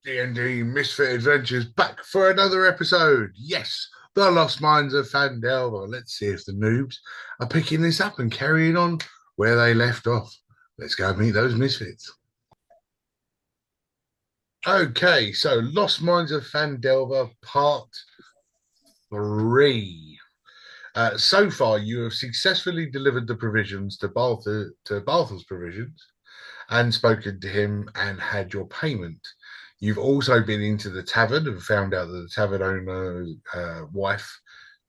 D&D Misfit Adventures back for another episode. Yes, the Lost Mines of Phandelver. Let's see if the noobs are picking this up and carrying on where they left off. Let's go meet those Misfits. Okay, so Lost Mines of Phandelver Part 3. So far, you have successfully delivered the provisions to Balthur's provisions and spoken to him and had your payment. You've also been into the tavern and found out that the tavern owner's wife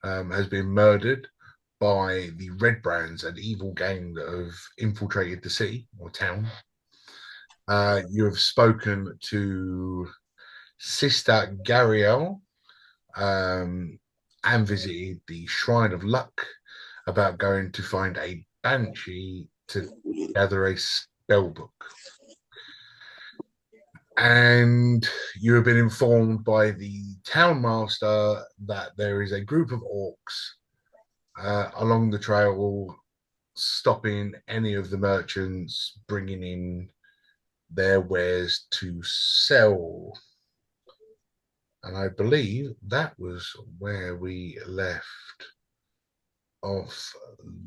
has been murdered by the Red Brands, an evil gang that have infiltrated the city or town. You have spoken to Sister Gariel and visited the Shrine of Luck about going to find a banshee to gather a spell book. And you have been informed by the town master that there is a group of orcs along the trail stopping any of the merchants bringing in their wares to sell. And I believe that was where we left off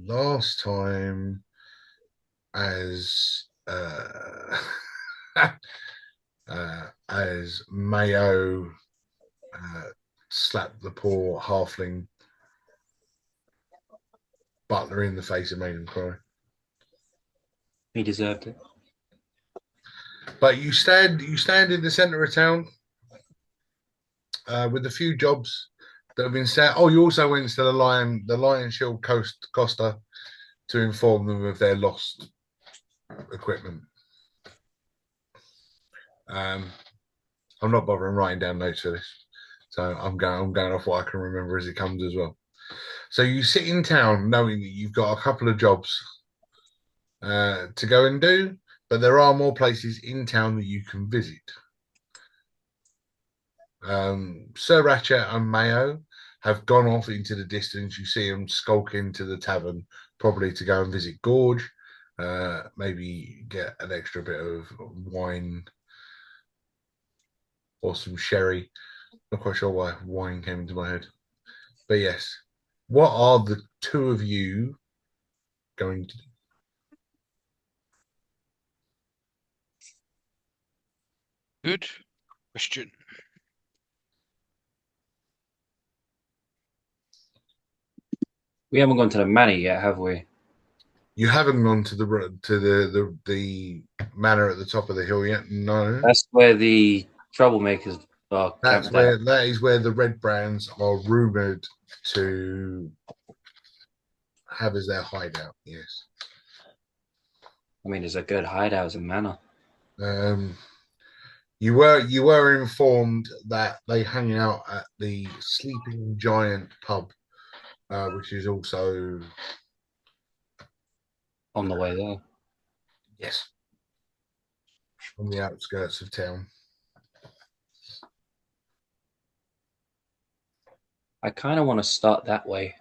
last time as as Mayo slapped the poor halfling butler in the face and made him cry. He deserved it. But you stand in the centre of town with a few jobs that have been set. Oh, you also went to the Lion Shield Costa to inform them of their lost equipment. I'm not bothering writing down notes for this, so I'm going off what I can remember as it comes as well. So you sit in town knowing that you've got a couple of jobs to go and do, but there are more places in town that you can visit. Sir Ratchet and Mayo have gone off into the distance. You see them skulk into the tavern, probably to go and visit Gorge, maybe get an extra bit of wine or some sherry. Not quite sure why wine came into my head. But yes, what are the two of you going to do? Good question. We haven't gone to the manor yet, have we? You haven't gone to the manor at the top of the hill yet. No, That's where the troublemakers are camped out. that is where the Red Brands are rumored to have as their hideout. Yes. I mean, there's a good hideout as a manor. Um, you were informed that they hang out at the Sleeping Giant pub, which is also On the way there. yes on the outskirts of town. I kind of want to start that way.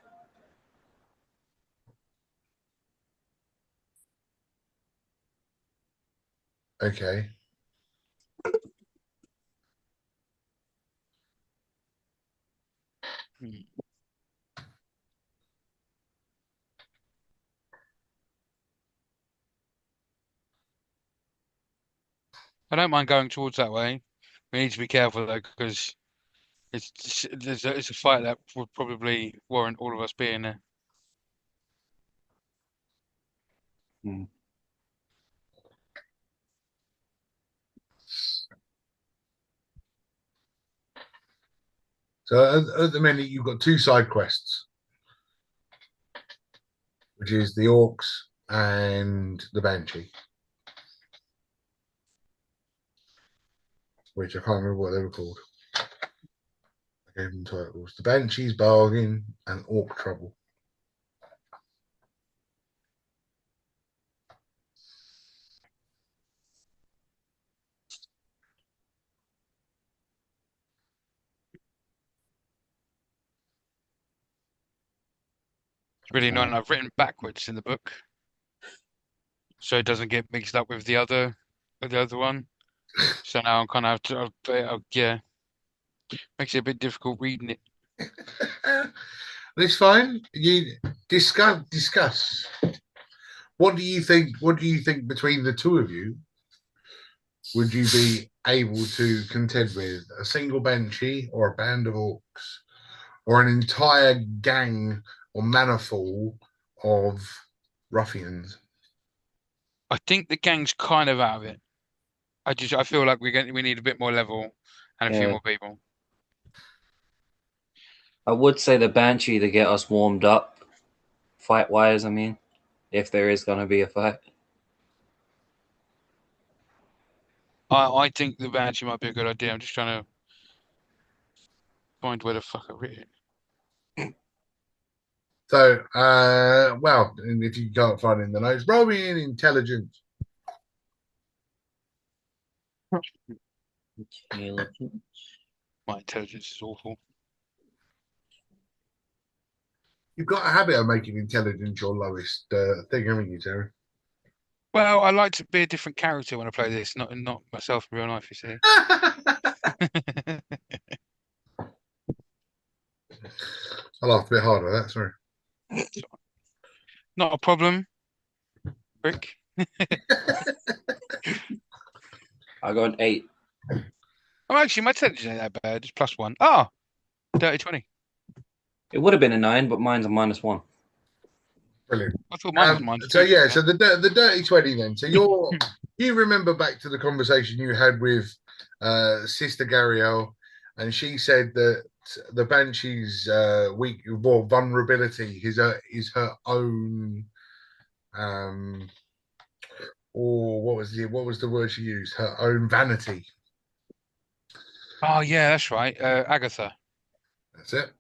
Okay. I don't mind going towards that way. We need to be careful though, because it's a fight that would probably warrant all of us being there. Hmm. So at the minute, you've got two side quests, which is the orcs and the banshee, which I can't remember what they were called. I gave them titles: the banshee's bargain and orc trouble. It's really annoying. I've written backwards in the book, so it doesn't get mixed up with the other one. So now I'm kind of yeah, makes it a bit difficult reading it. It's fine. You discuss. What do you think? What do you think between the two of you would you be able to contend with? A single banshee or a band of orcs? Or an entire gang or manaful of ruffians? I think the gang's kind of out of it. I feel like we need a bit more level and a few Yeah, more people. I would say the Banshee to get us warmed up, fight wise. I mean, if there is gonna be a fight. I think the Banshee might be a good idea. I'm just trying to find where the fuck I've written it. So, well, and if you can't find it in the notes, roll me in intelligence. My intelligence is awful. You've got a habit of making intelligence your lowest thing, haven't you, Terry? Well, I like to be a different character when I play this, not myself in real life, you see. I laughed a bit harder at that, sorry. Not a problem, Rick. I got an 8. Oh, actually, my intelligence ain't that bad. It's +1. Ah, dirty 20. It would have been a 9, but mine's a -1. Brilliant. I thought mine was So -2, to be yeah, fair. so the dirty 20 then. So you remember back to the conversation you had with Sister Gariel, and she said that the Banshee's weak well vulnerability is her own or what was the word she used? Her own vanity. Oh, yeah, that's right. Agatha. That's it.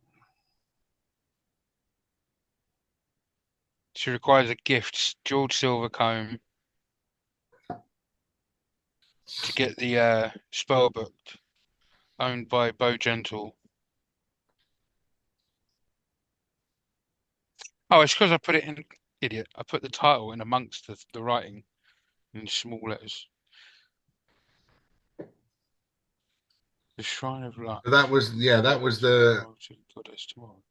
She requires a gift, George Silvercombe, to get the spell book owned by Bo Gentle. Oh, it's because I put it in, idiot. I put the title in amongst the writing in small letters. The Shrine of Luck. But that was Goddess tomorrow.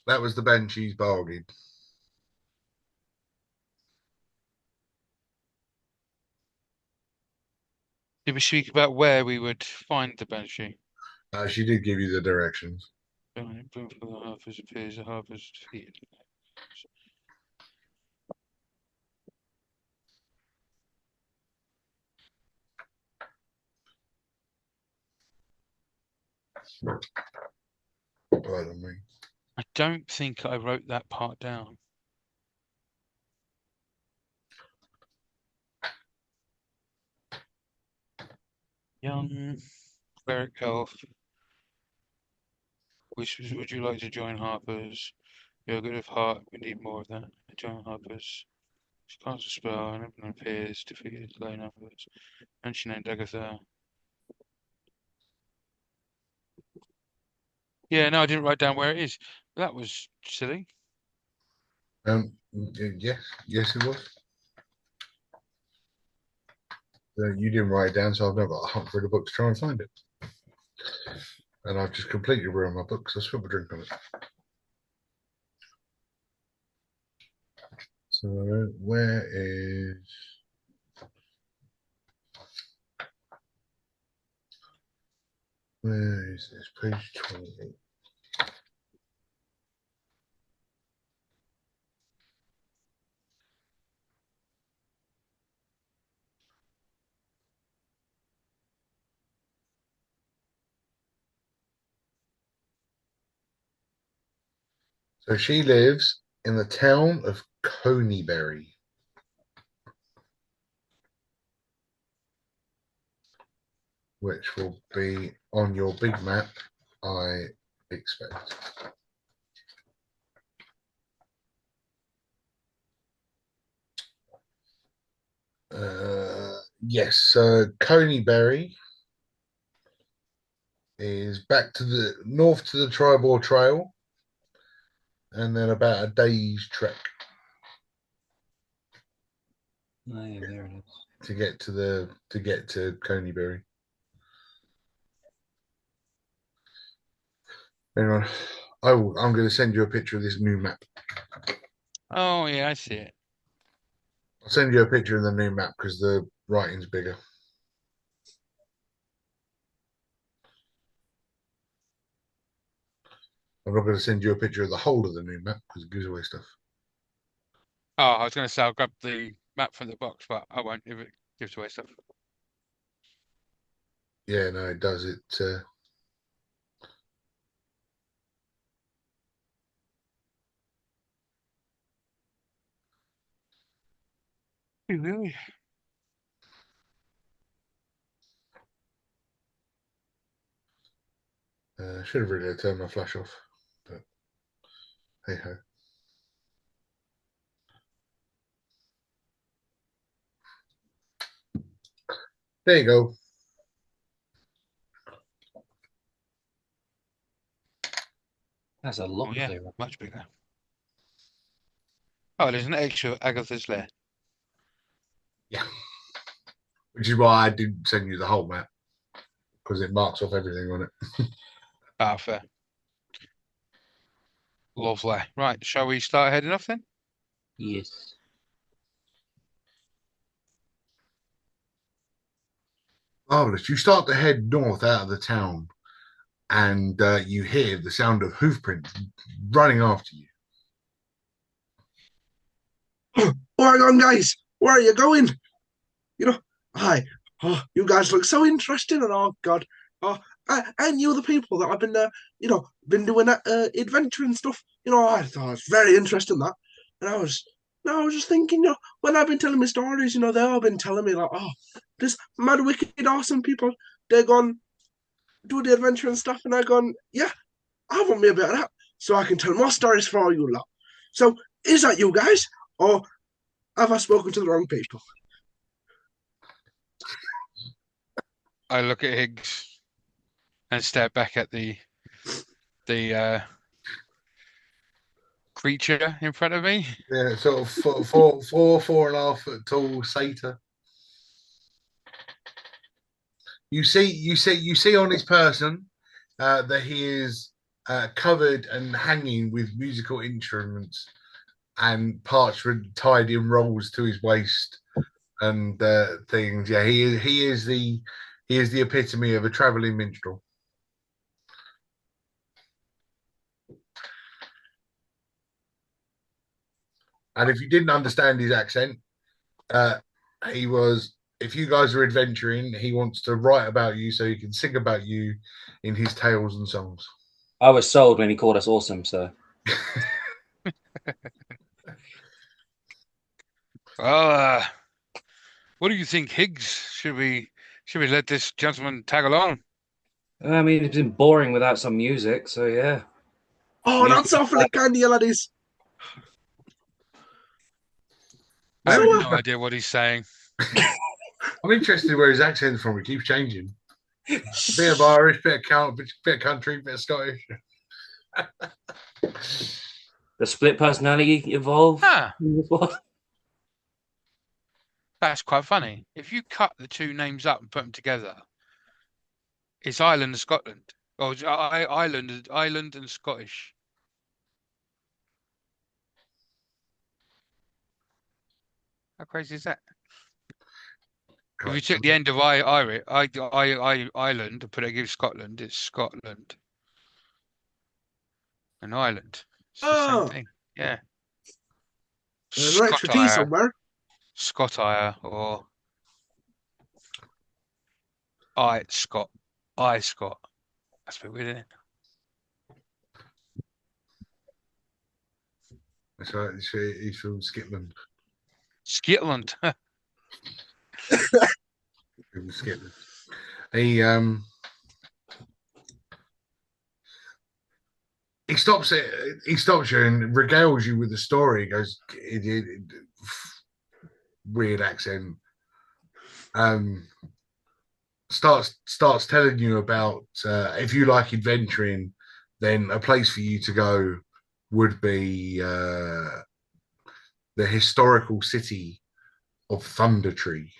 that was the Banshee's bargain. Did we speak about where we would find the Banshee? She did give you the directions. Boom for the Harpers appears, the Harpers defeated. Pardon me. I don't think I wrote that part down. Young cleric elf. Would you like to join Harpers? You're good of heart. We need more of that. Join Harpers. She casts a spell and everyone appears, defeated low numbers. And she named Agatha. Yeah, no, I didn't write down where it is. That was silly. Yes, it was. You didn't write it down, so I've never got to hunt through the book to try and find it. And I've just completely ruined my book because I spilled a drink on it. So where is this? Page 28. So she lives in the town of Coneyberry, which will be on your big map, I expect. Yes, Coneyberry is back to the north to the Tribal Trail, and then about a day's trek. Oh, yeah, there it is. to get to Coneybury. Hang on. I'm going to send you a picture of this new map. Oh yeah, I see it. I'll send you a picture of the new map because the writing's bigger. I'm not going to send you a picture of the whole of the new map because it gives away stuff. Oh, I was going to say I'll grab the map from the box, but I won't if it gives away stuff. Yeah, no, it does. Really? Should have really turned my flash off, but hey ho. There you go. That's a Oh lot yeah, clearer. much bigger. Oh, there's an extra Agatha's Lair. Yeah, which is why I didn't send you the whole map because it marks off everything on it. Ah, fair. Lovely. Right, shall we start heading off then? Yes. Marvelous. You start to head north out of the town, and you hear the sound of hoof prints running after you. Oh, hang on, guys. Where are you going? You know, hi. Oh, you guys look so interesting, and oh God, oh, I knew the people that I've been, been doing that adventure and stuff. I thought it was very interesting that, and I was just thinking, when I've been telling my stories, they all been telling me like, oh, this mad, wicked, awesome people. They're gone do the adventure and stuff, and I gone, yeah, I want me a bit of that, so I can tell more stories for all you lot. So, is that you guys, or have I spoken to the wrong people? I look at Higgs and stare back at the creature in front of me. Yeah, sort of 4.5 foot tall satyr. You see on his person that he is covered and hanging with musical instruments and parchment tied in rolls to his waist and things. Yeah, he is the epitome of a traveling minstrel. And if you didn't understand his accent, uh, he was. If you guys are adventuring, he wants to write about you so he can sing about you in his tales and songs. I was sold when he called us awesome, so. Well, what do you think, Higgs? Should we let this gentleman tag along? I mean, it's been boring without some music, so yeah. Oh, Music. that's awfully kind of you, laddies. I have So, no idea what he's saying. I'm interested where his accent's from. It keeps changing. Bit of Irish, bit of country, bit of Scottish. The split personality evolved. Ah, that's quite funny. If you cut the two names up and put them together, it's Ireland and Scotland. Or it's Ireland and Scottish. How crazy is that? If you took the end of Ireland and put it against Scotland, it's Scotland and Ireland. It's the same thing. Yeah. there's an extra T Scotire, somewhere. Scotire, or I Scott, I Scott. That's a bit weird, isn't it? That's right. He's from Scotland. Scotland. From Scotland. He stops it. He stops you and regales you with the story. He goes, weird accent. Um, starts telling you about if you like adventuring, then a place for you to go would be the historical city of Thunder Tree.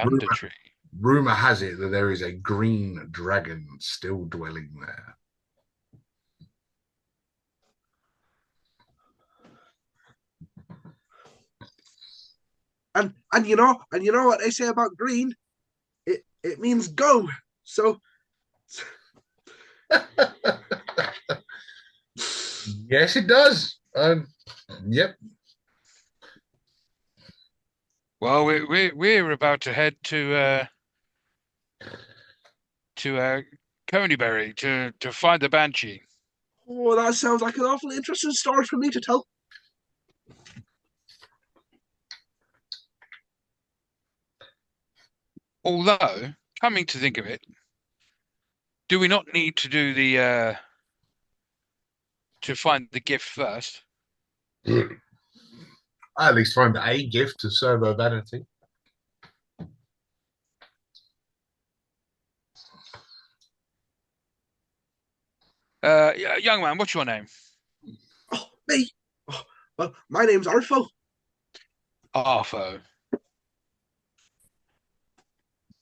Banditry. Rumor has it that there is a green dragon still dwelling there. And you know what they say about green? It means go. So Yes, it does. Yep. Well, we're about to head to Coneybury to find the Banshee. oh, that sounds like an awfully interesting story for me to tell. Although, coming to think of it, do we not need to do the to find the gift first? At least find a gift to serve her vanity. Young man, what's your name? Oh, me. Oh, well, my name's Arfo. Arthur.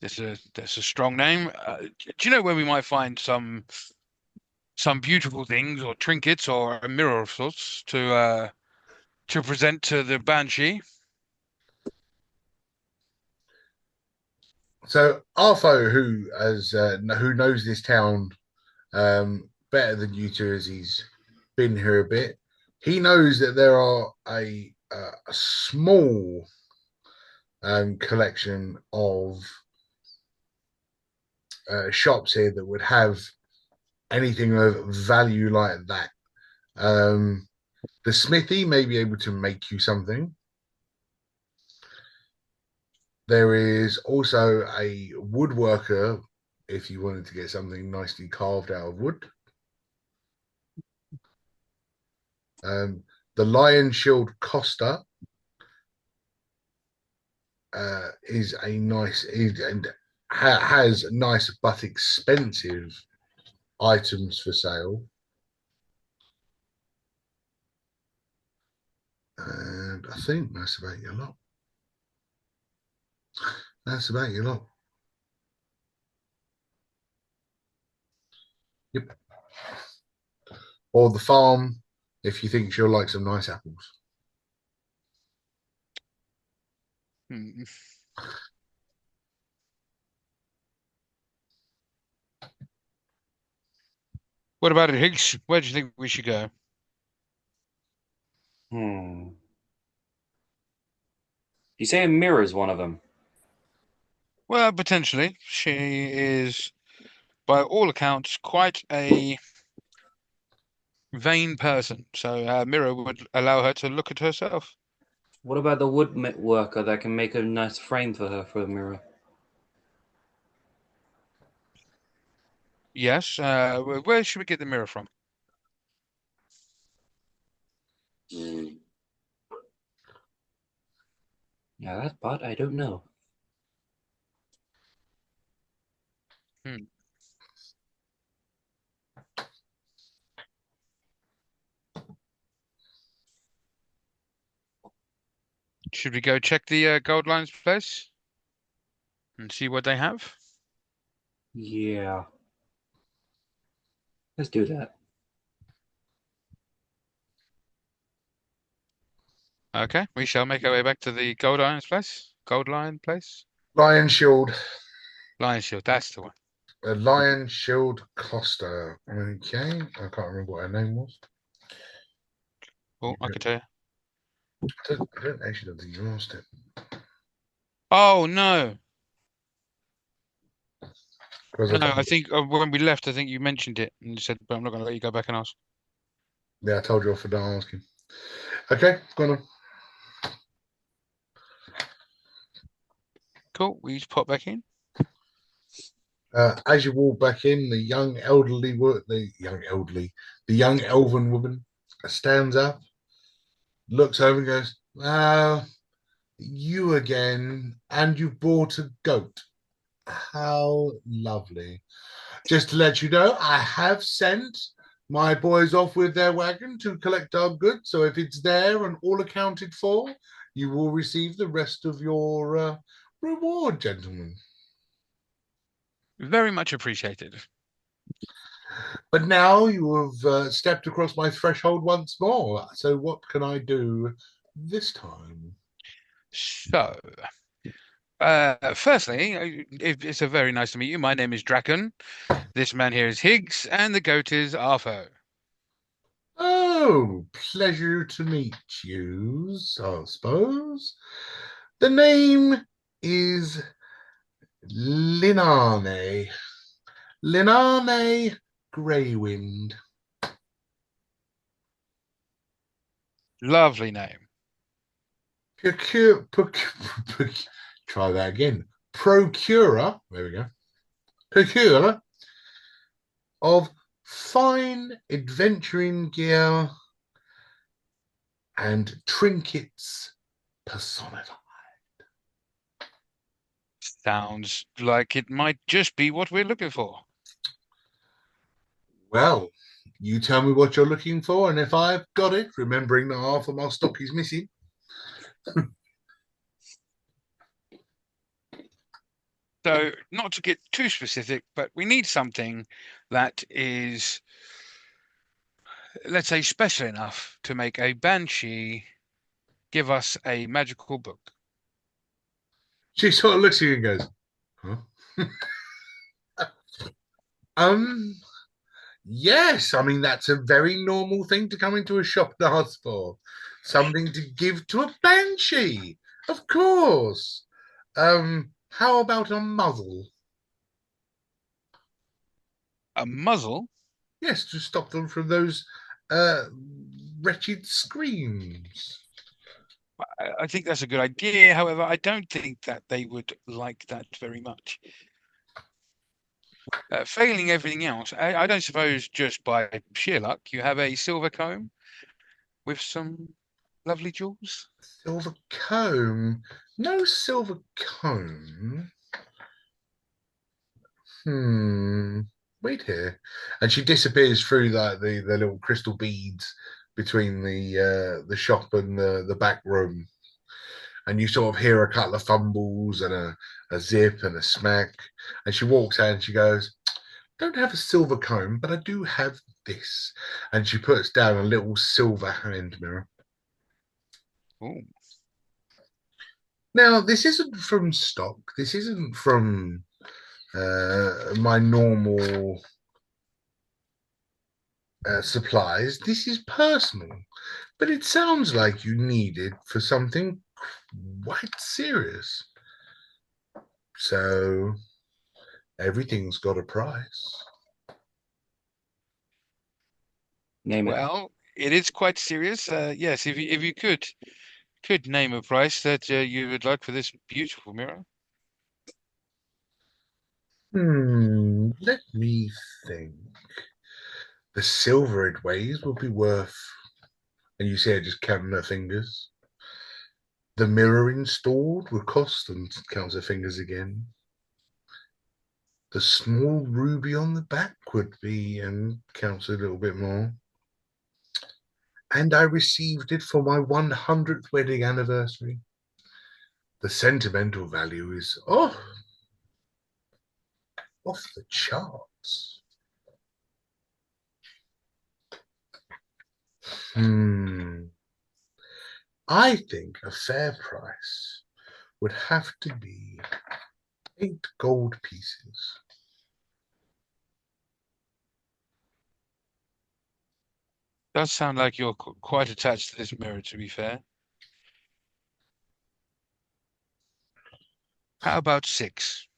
That's a strong name. Do you know where we might find some beautiful things or trinkets or a mirror of sorts to present to the Banshee? So Arfo, who knows this town better than you two, as he's been here a bit, he knows that there are a small collection of shops here that would have anything of value like that. The smithy may be able to make you something. There is also a woodworker if you wanted to get something nicely carved out of wood. The Lion Shield Costa is a nice and has nice but expensive items for sale. And I think that's about your lot. That's about your lot. Yep. Or the farm, if you think she'll like some nice apples. Hmm. What about it, Higgs? Where do you think we should go? You say a mirror is one of them. Well, potentially. She is, by all accounts, quite a vain person, so a mirror would allow her to look at herself. What about the woodworker that can make a nice frame for her for a mirror? Yes. Where should we get the mirror from? Yeah, that part I don't know. Hmm. Should we go check the Gold Line's place and see what they have? Yeah. Let's do that. Okay, we shall make our way back to the Gold Line's place. Gold Lion place? Lion Shield. Lion Shield, that's the one. Lion Shield Costa. Okay. I can't remember what her name was. Oh, I can tell you. I don't actually think you asked it. Oh, no. Because No, I think when we left, I think you mentioned it and you said, but I'm not going to let you go back and ask. yeah, I told you off for not asking. Okay, go on. Cool, we just pop back in. As you walk back in, the young elven woman stands up, looks over and goes, you again, and you brought a goat. How lovely. Just to let you know, I have sent my boys off with their wagon to collect our goods. So if it's there and all accounted for, you will receive the rest of your reward, gentlemen. Very much appreciated. But now you have stepped across my threshold once more. So what can I do this time? So, firstly, it's a very nice to meet you. My name is Draken. This man here is Higgs, and the goat is Arthur. Oh, pleasure to meet you, I suppose. The name is Linane. Linane Greywind. Lovely name. Try that again. Procurer, there we go. Procurer of fine adventuring gear and trinkets personified. Sounds like it might just be what we're looking for. Well, you tell me what you're looking for, and if I've got it, remembering that half of my stock is missing. So, not to get too specific, but we need something that is, let's say, special enough to make a banshee give us a magical book. She sort of looks at you and goes, huh? Yes, I mean that's a very normal thing to come into a shop and ask for. Something to give to a banshee, of course. How about a muzzle? A muzzle? Yes, to stop them from those uh wretched screams. I think that's a good idea. However, I don't think that they would like that very much. Failing everything else, I don't suppose just by sheer luck you have a silver comb with some lovely jewels. Silver comb. No silver comb. Wait here. And she disappears through the little crystal beads between the shop and the back room. And you sort of hear a couple of fumbles and a zip and a smack. And she walks out and she goes, don't have a silver comb, but I do have this. And she puts down a little silver hand mirror. Ooh. Now, this isn't from stock. This isn't from my normal supplies. This is personal. But it sounds like you need it for something quite serious. So everything's got a price. Name it. Well, it is quite serious. Yes, if you could name a price that you would like for this beautiful mirror. Let me think. The silver it weighs will be worth, and you see her just counting her fingers. The mirror installed will cost, and counts her fingers again. The small ruby on the back would be, and counts a little bit more. And I received it for my 100th wedding anniversary. The sentimental value is off the charts. I think a fair price would have to be 8 gold pieces. Does sound like you're quite attached to this mirror, to be fair. How about 6?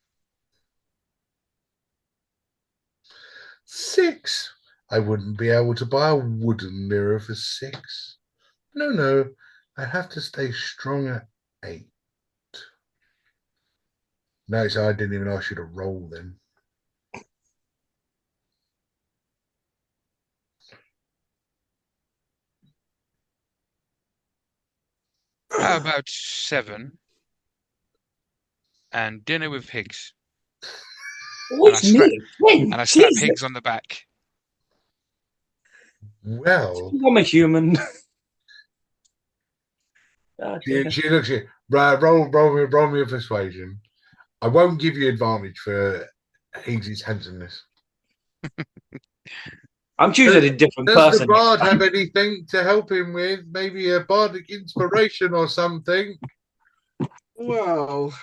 6? I wouldn't be able to buy a wooden mirror for 6. No, I have to stay strong at 8. No, so I didn't even ask you to roll then. How about 7? And dinner with Higgs. What's me? And I slap Higgs on the back. Well, I'm a human. Oh, She, dear. she looks at you. Right, roll me a persuasion. I won't give you advantage for Higgs's handsomeness. I'm choosing a different Does the person. bard have anything to help him with? Maybe a bardic inspiration or something? Well,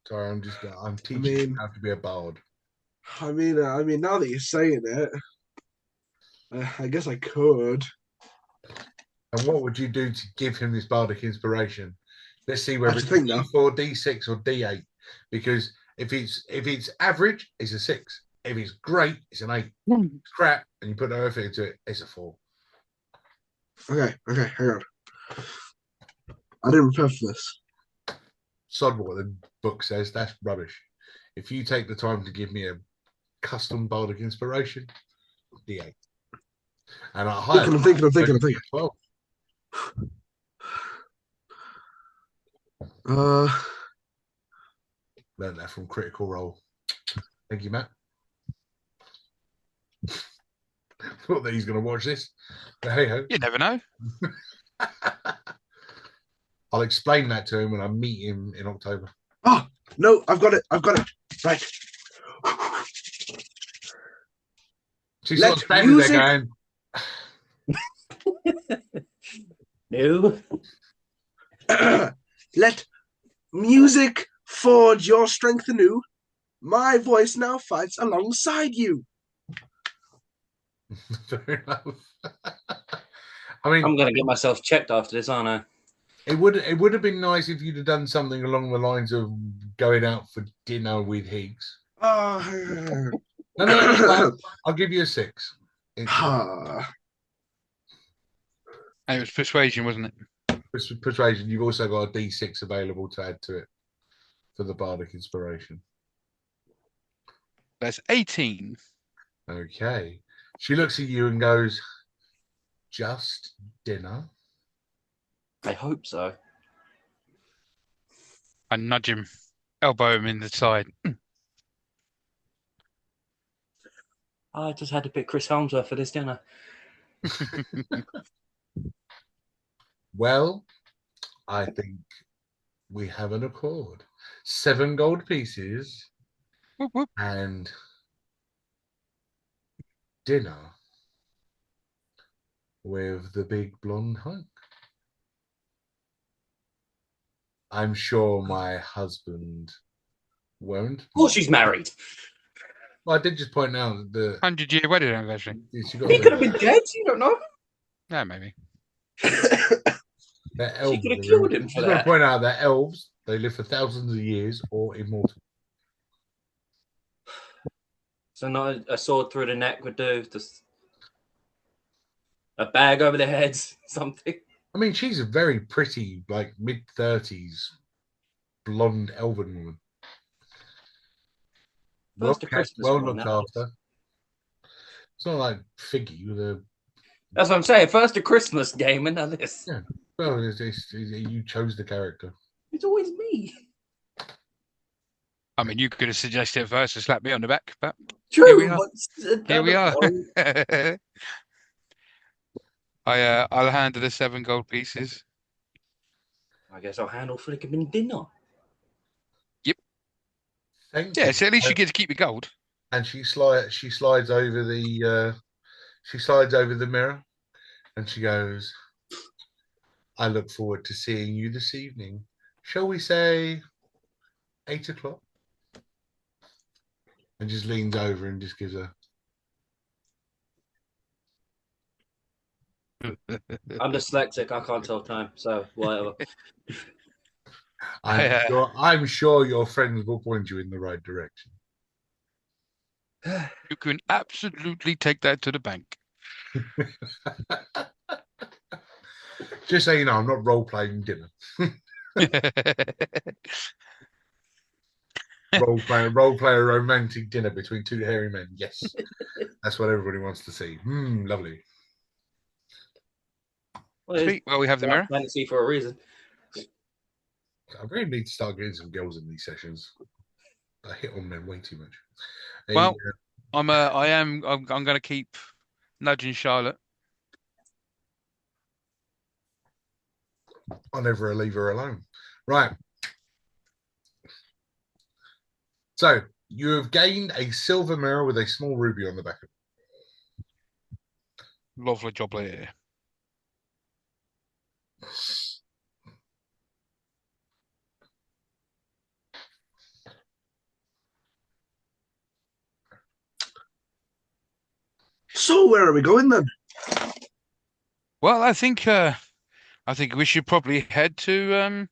Sorry, I'm I teaching you mean, how to be a bard. now that you're saying it, I guess I could. And what would you do to give him this bardic inspiration? Let's see I whether have to it's think now. D4, D6, or D8. Because if it's average, it's a 6. If it's great, it's an 8. If it's crap, and you put no effort into it, it's a 4. Okay, hang on. I didn't prepare for this. Sod what the book says. That's rubbish. If you take the time to give me a custom bardic inspiration, D8. And I highly I'm thinking. only be a 12. Uh, Learned that from Critical Role. Thank you, Matt. Thought that he's going to watch this. But hey ho. You never know. I'll explain that to him when I meet him in October. oh no, I've got it. Right. She's Let sort of standing music- there going, No. Let music forge your strength anew. My voice now fights alongside you. fair enough. I mean, I'm going to get myself checked after this, aren't I? it would have been nice if you'd have done something along the lines of going out for dinner with Higgs. Oh, No, that's fine. I'll give you a 6. And it was persuasion, wasn't it? Persuasion. You've also got a D6 available to add to it for the bardic inspiration. That's 18. Okay. She looks at you and goes, "Just dinner?" I hope so. I nudge him, elbow him in the side. I just had to pick Chris Holmesworth for this dinner. Well, I think we have an accord. 7 gold pieces Whoop, whoop. and dinner with the big blonde hunk. I'm sure my husband won't. Of course she's married. Well, I did just point out that 100-year wedding anniversary. she got He could have been dead. You don't know. Yeah, maybe. they're elves. She could have killed him for Just want that. to point out that elves, they live for thousands of years or immortal. So not a sword through the neck would do. Just a bag over their heads, something. I mean, she's a very pretty, like mid-30s, blonde elven woman. First a Christmas well one, looked that after. It's not like Figgy with a. That's what I'm saying. First a Christmas game, and now this. Yeah. Well, you chose the character. It's always me. I mean, you could have suggested it first to slap me on the back, but True. Here we are. But here we are. point. I'll handle the 7 gold pieces. I guess I'll handle flicking dinner. Thank Yeah, you. so at least you get to keep your gold. And she slides over the mirror, and she goes, "I look forward to seeing you this evening. Shall we say 8 o'clock?" And just leans over and just gives her. I'm dyslexic. I can't tell time, so whatever. I'm sure your friends will point you in the right direction. You can absolutely take that to the bank. Just so you know, I'm not role playing dinner. Role play a romantic dinner between 2 hairy men. Yes, that's what everybody wants to see. Lovely. Sweet. Well, we have the mirror. Fantasy for a reason. I really need to start getting some girls in these sessions. I hit on men way too much. Well, I'm going to keep nudging Charlotte. I'll never leave her alone. Right. So you have gained a silver mirror with a small ruby on the back of it. Lovely jubbly. So where are we going then? Well, I think we should probably head to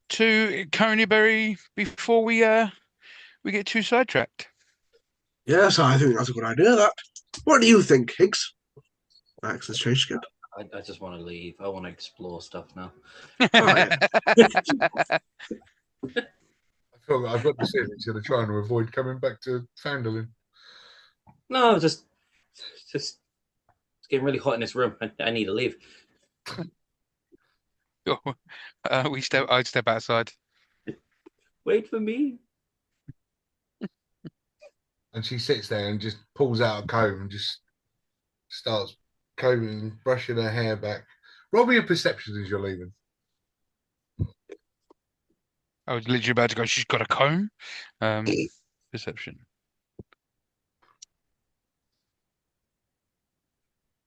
Coneybury before we get too sidetracked. Yes, I think that's a good idea. That. What do you think, Higgs? Accent's changed again. I just want to leave. I want to explore stuff now. Oh, yeah. I feel like I've got the feeling he's going to try and avoid coming back to Phandelver. No, just it's getting really hot in this room. I need to leave. I'd step outside. Wait for me. And she sits there and just pulls out a comb and just starts combing, brushing her hair back. Roll me a perception as you're leaving. I was literally about to go, she's got a comb. Perception.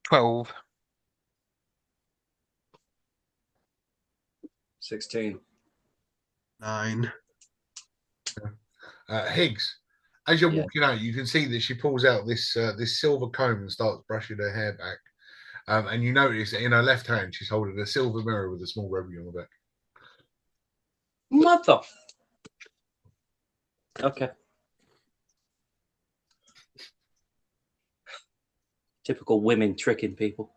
12. 16. 9. Higgs, as you're Yeah. walking out, you can see that she pulls out this silver comb and starts brushing her hair back. And you notice that in her left hand, she's holding a silver mirror with a small ruby on the back. Mother. Okay. Typical women tricking people.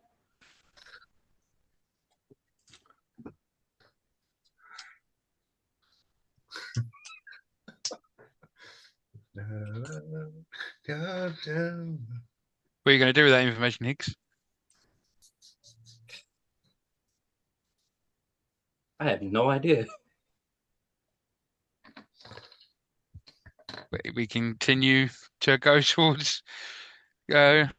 What are you going to do with that information, Higgs? I have no idea. We continue to go towards The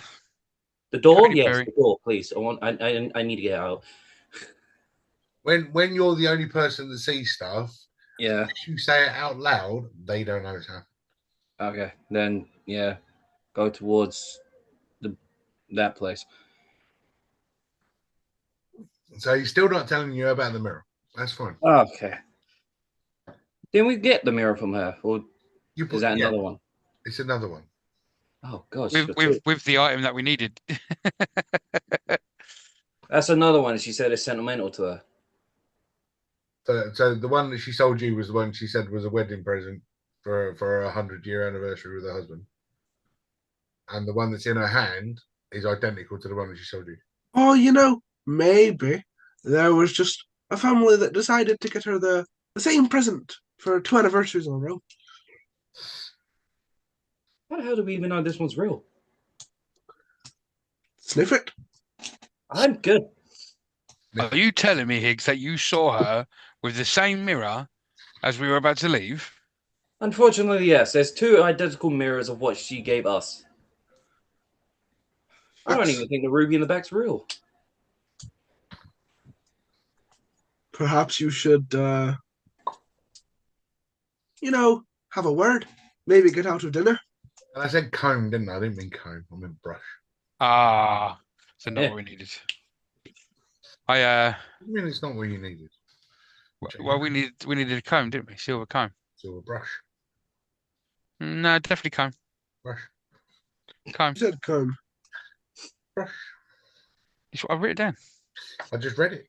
door? Coneybury. Yes, the door, please. I need to get out. When you're the only person that sees stuff, Yeah. if you say it out loud, they don't know it's happening. Okay. Then yeah. Go towards that place. So he's still not telling you about the mirror. That's fine. Okay. Didn't we get the mirror from her? Or is that another one? It's another one. Oh gosh. With the item that we needed. That's another one. She said it's sentimental to her. So the one that she sold you was the one she said was a wedding present for a 100-year anniversary with her husband. And the one that's in her hand is identical to the one that she sold you. Oh, maybe there was just a family that decided to get her the same present for 2 anniversaries in a row. How the hell do we even know this one's real? Sniff it. I'm good. Are you telling me, Higgs, that you saw her with the same mirror as we were about to leave? Unfortunately, yes. There's 2 identical mirrors of what she gave us. I don't even think the ruby in the back's real. Perhaps you should, have a word. Maybe get out of dinner. And I said comb, didn't I? I didn't mean comb. I meant brush. So not what we needed. I mean, it's not what you needed. Well, we needed a comb, didn't we? Silver comb. Silver brush. No, definitely comb. Brush. Comb. You said comb. Brush. It's what I've written down. I just read it.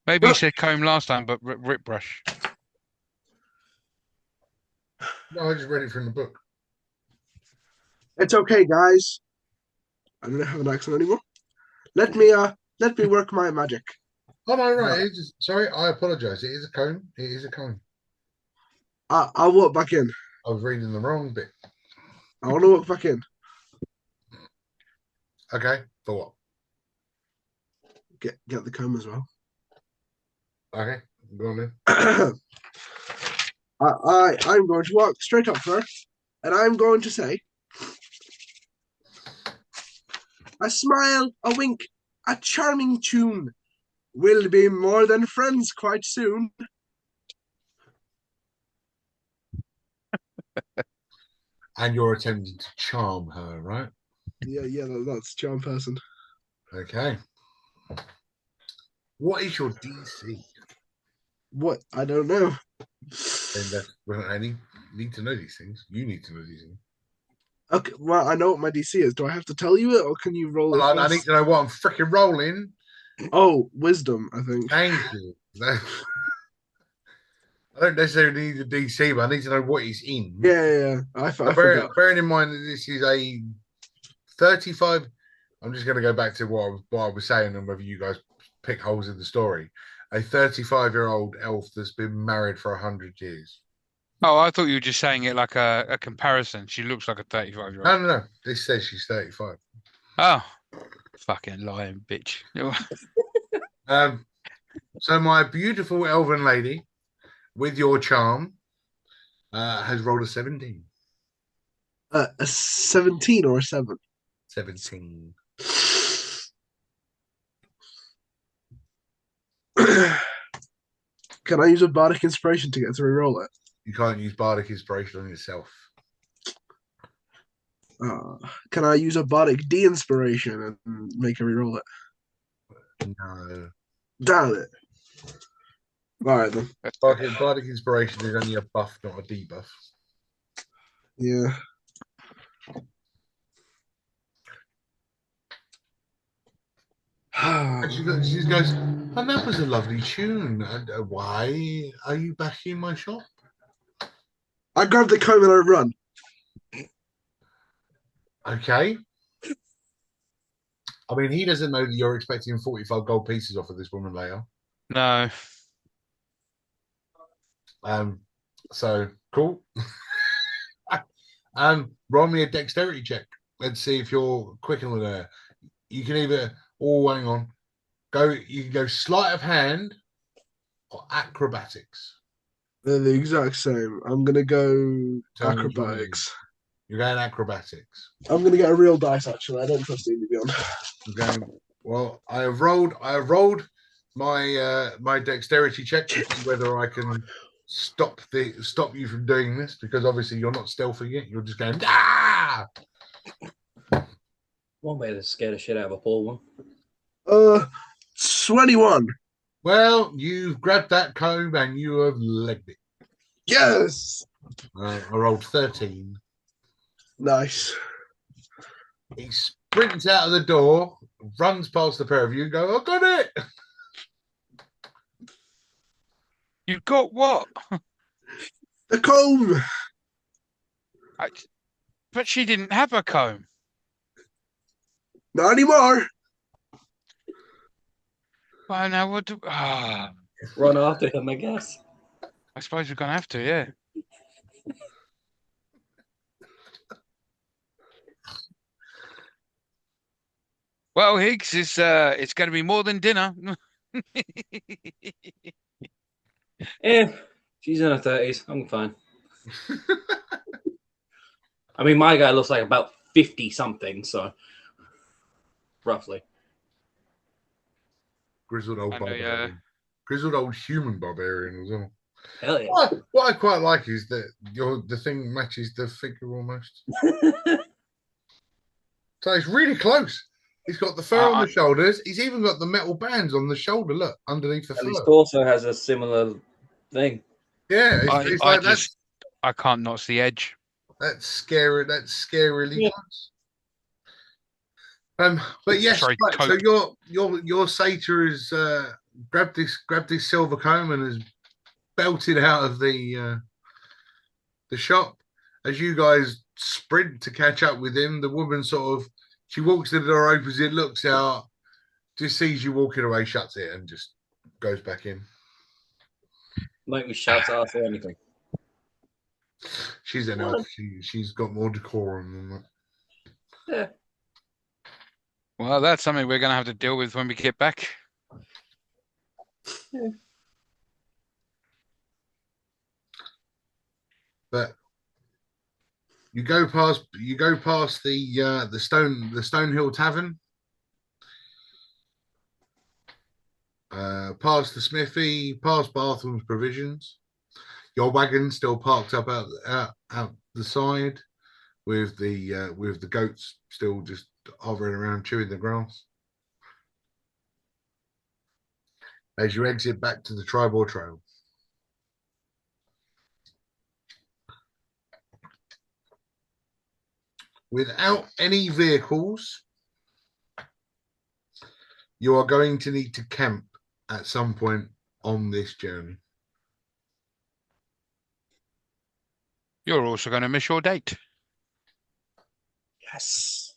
Maybe you said comb last time, but rip brush. No, I just read it from the book. It's okay, guys. I don't have an accent anymore. Let me work my magic. Oh no, right. Sorry, I apologize. It is a comb. It is a comb. I'll walk back in. I was reading the wrong bit. I want to walk back in. Okay, for what? Get the comb as well. Okay, go on then. I'm going to walk straight up to her, and I'm going to say, a smile, a wink, a charming tune. We'll be more than friends quite soon. And you're attempting to charm her, right? Yeah, that's charm person. Okay. What is your DC? What? I don't know. And I need to know these things. You need to know these things. Okay, well, I know what my DC is. Do I have to tell you it, or can you roll it Well, I need first? to know what I'm freaking rolling. Oh, wisdom, I think. Thank you. I don't necessarily need the DC, but I need to know what he's in. Yeah. I forgot. Bearing in mind that this is a 35. I'm just going to go back to what I was saying and whether you guys pick holes in the story. A 35-year-old elf that's been married for 100 years. Oh, I thought you were just saying it like a comparison. She looks like a 35-year-old. No. This says she's 35. Oh, fucking lying bitch. So my beautiful elven lady, with your charm, has rolled a 17. A 17 or a 7? 17. Can I use a bardic inspiration to get to reroll it? You can't use bardic inspiration on yourself. Can I use a bardic de-inspiration and make her reroll it? No. Damn it. Alright then. Bardic inspiration is only a buff, not a debuff. Yeah. She goes, and that was a lovely tune. And, why are you back in my shop? I grabbed the comb and I run. Okay. I mean, he doesn't know that you're expecting 45 gold pieces off of this woman later. No. So cool. Roll me a dexterity check. Let's see if you're quicker than her. You can either, hang on, you can go sleight of hand or acrobatics. They're the exact same. I'm gonna go Tell me which one it is. acrobatics. You're going acrobatics. I'm gonna get a real dice actually. I don't trust you to be on. You're going, well, I have rolled my my dexterity check to see whether I can stop you from doing this, because obviously you're not stealthing it. You're just going, ah! One way to scare the shit out of a poor one. 21. Well, you've grabbed that comb and you have legged it. Yes. I rolled 13. Nice. He sprints out of the door, runs past the pair of you, and go, I got it. You got what? The comb. But she didn't have a comb. Not anymore. Well, now what do... Run after him, I guess. I suppose we're going to have to, yeah. Well, Higgs, it's going to be more than dinner. Yeah, she's in her 30s. I'm fine. I mean, my guy looks like about 50 something, so roughly. Grizzled old I know, barbarian. Grizzled old human barbarian as well. Hell yeah. What I quite like is that the thing matches the figure almost. So it's really close. He's got the fur on the shoulders. He's even got the metal bands on the shoulder. Look, underneath the fur. His torso has a similar thing. Yeah, it's like I can't notch the edge. That's scary. That's scarily close. But yes, Sorry, right, so your satyr has grabbed this silver comb and has belted out of the shop. As you guys sprint to catch up with him, the woman she walks to the door, opens it, looks out, just sees you walking away, shuts it, and just goes back in. Like we shout at us or anything. She's an elf. She's got more decorum than that. Yeah. Well, that's something we're going to have to deal with when we get back. Yeah. But you go past the Stonehill Tavern. past the smithy, past Bartham's provisions. Your wagon still parked up out the side, with the goats still just hovering around chewing the grass. As you exit back to the tribal trail, without any vehicles, you are going to need to camp at some point on this journey. You're also going to miss your date. Yes.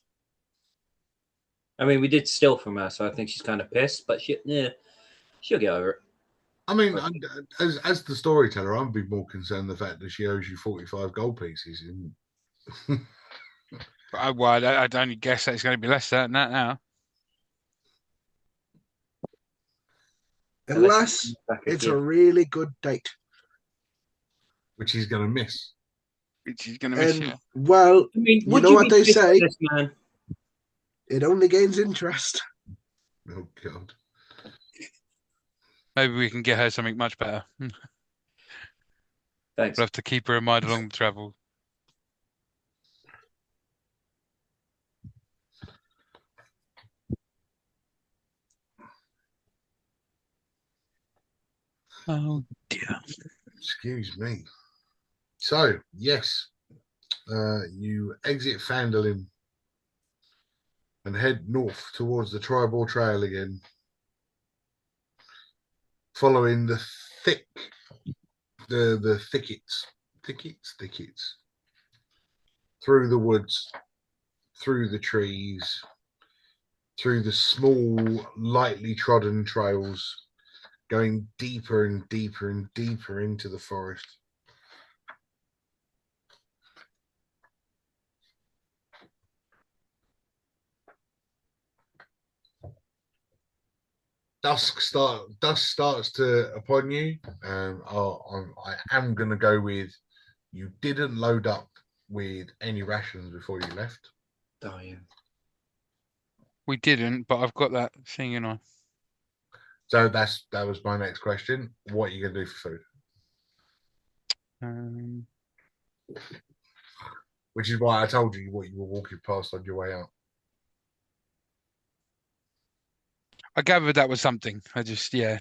I mean, we did steal from her, so I think she's kind of pissed, but she'll get over it. I mean, as the storyteller, I'd be more concerned the fact that she owes you 45 gold pieces. Well, I'd only guess that it's going to be less than that now. Unless it's a really good date. Which he's going to miss. Which he's going to miss And, you. well, I mean, you know what they say? This, man? It only gains interest. Oh, God. Maybe we can get her something much better. Thanks. We'll have to keep her in mind along the travel. Oh dear. Excuse me. So, yes, you exit Phandelver and head north towards the tribal trail again, following the thickets, through the woods, through the trees, through the small, lightly trodden trails, going deeper and deeper and deeper into the forest. Dusk starts to upon you. I am going to go with, you didn't load up with any rations before you left. Oh, yeah. We didn't, but I've got that thing, you know. So that was my next question. What are you going to do for food? Which is why I told you what you were walking past on your way out. I gathered that was something. Yeah.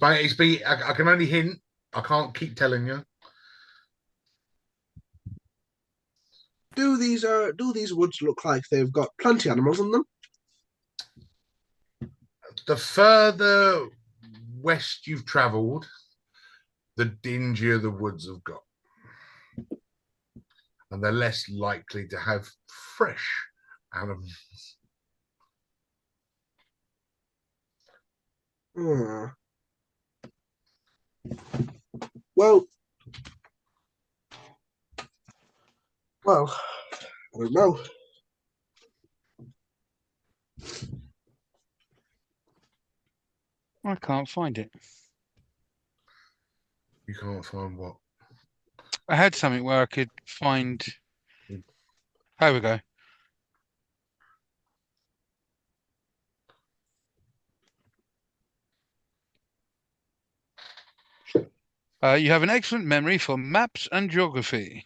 I can only hint. I can't keep telling you. Do these woods look like they've got plenty of animals in them? The further west you've travelled, the dingier the woods have got. And they're less likely to have fresh animals. Well, I don't know. I can't find it. You can't find what? I had something where I could find. There we go. You have an excellent memory for maps and geography.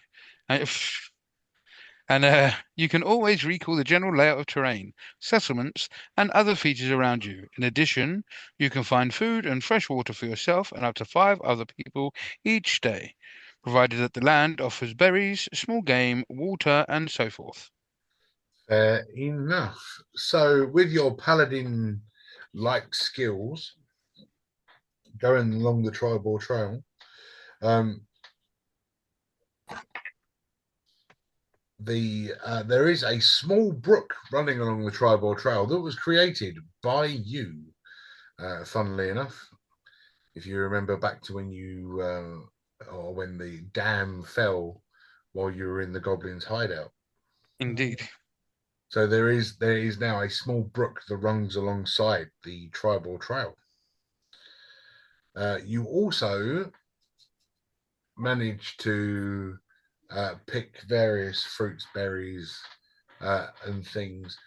And you can always recall the general layout of terrain, settlements, and other features around you. In addition, you can find food and fresh water for yourself and up to 5 other people each day, provided that the land offers berries, small game, water, and so forth. Fair enough. So, with your paladin-like skills, going along the tribal trail, there is a small brook running along the tribal trail that was created by you. Funnily enough, if you remember back to when or when the dam fell while you were in the goblins' hideout. Indeed. So there is now a small brook that runs alongside the tribal trail. You also manage to pick various fruits, berries, and things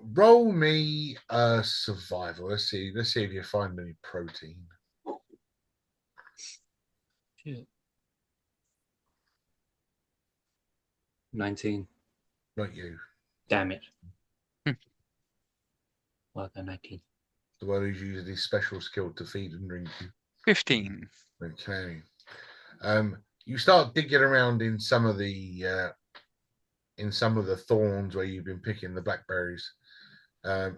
Roll me survival. Let's see. Let's see if you find any protein. Shit. 19. Not you. Damn it. Hmm. Well, 19. The one who's using his special skill to feed and drink you. 15. Okay. You start digging around in some of the thorns where you've been picking the blackberries, and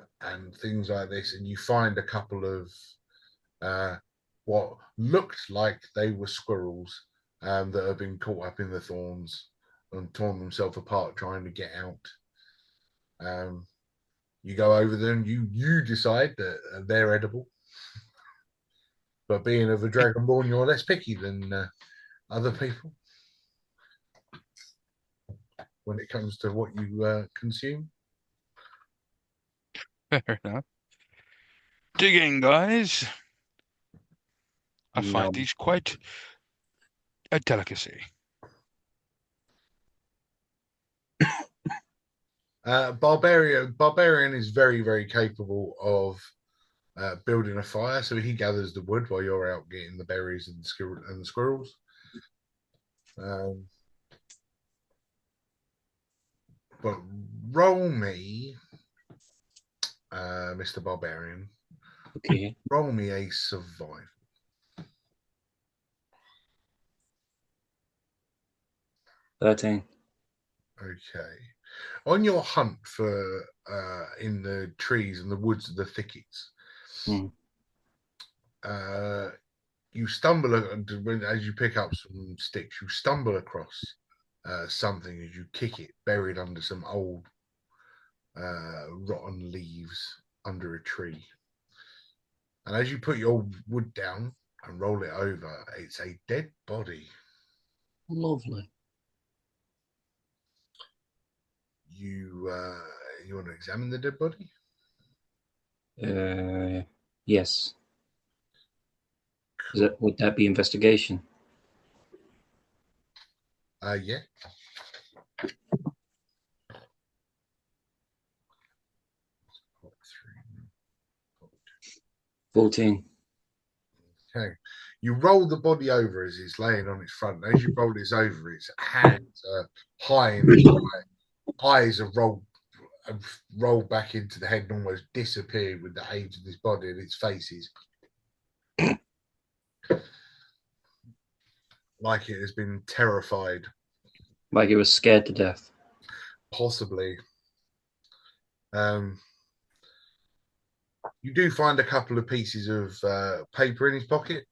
things like this, and you find a couple of what looked like they were squirrels that have been caught up in the thorns and torn themselves apart trying to get out. You go over them. You decide that they're edible, but being of a dragonborn, you're less picky than other people when it comes to what you consume. Fair enough. Digging, guys. I find Yum. these quite a delicacy. Barbarian is very, very capable of building a fire, so he gathers the wood while you're out getting the berries and the squirrels. But roll me, Mr. Barbarian. Okay. Roll me a survival. 13. Okay. On your hunt for in the trees and the woods and the thickets, Hmm. you stumble as you pick up some sticks. You stumble across something as you kick it, buried under some old rotten leaves under a tree. And as you put your wood down and roll it over, it's a dead body. Lovely. You want to examine the dead body? Yes. Would that be investigation? Yeah. 14. Okay. You roll the body over as it's laying on its front. As you roll this over, its hands are high in the sky. Eyes are rolled back into the head and almost disappeared with the age of this body, and its face is like it has been terrified. Like it was scared to death. Possibly. You do find a couple of pieces of paper in his pocket,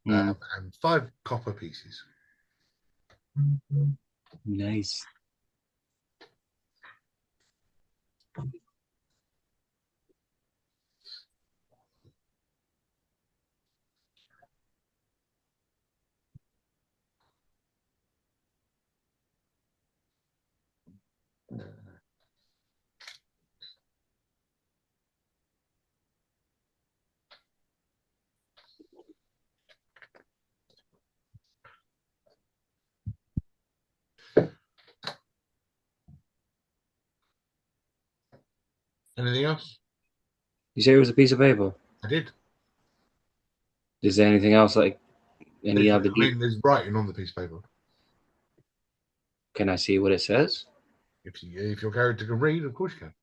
and 5 copper pieces. Nice. Anything else? You say it was a piece of paper? I did. Is there anything else, like any other There's writing on the piece of paper. Can I see what it says? If your character can read, of course you can.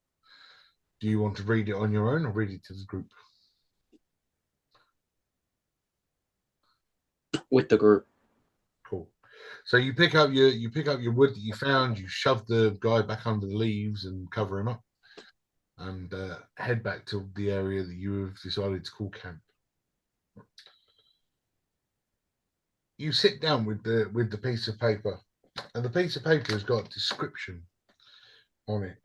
Do you want to read it on your own or read it to the group? With the group. Cool. So you pick up your wood that you found. You shove the guy back under the leaves and cover him up, and head back to the area that you have decided to call camp. You sit down with the piece of paper, and the piece of paper has got a description on it,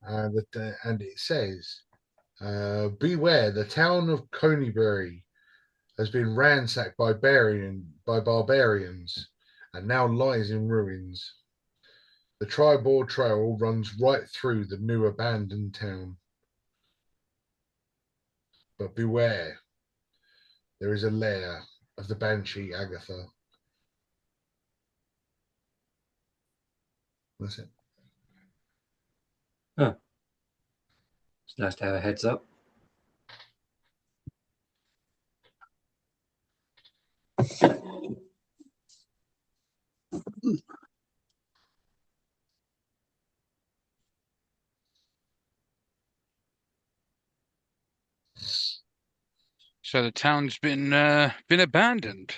and it says, "Beware, the town of Coneybury has been ransacked by barbarians, and now lies in ruins. The Tribord Trail runs right through the new abandoned town. But beware, there is a lair of the Banshee Agatha." That's it. Nice to have a heads up. So the town's been abandoned.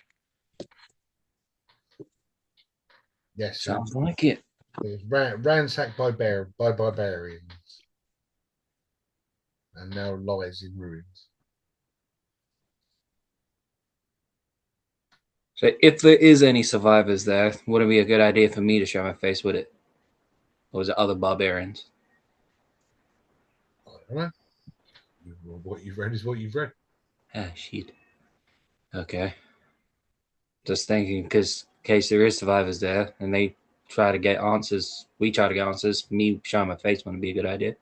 Yes, Sounds like it. it was ransacked by barbarians, and now lies in ruins. So if there is any survivors there, wouldn't it be a good idea for me to show my face with it? Or was it other barbarians? I don't know. What you've read is what you've read. Ah, shit. Okay. Just thinking, because in case there is survivors there and they try to get answers, we try to get answers, me showing my face wouldn't be a good idea.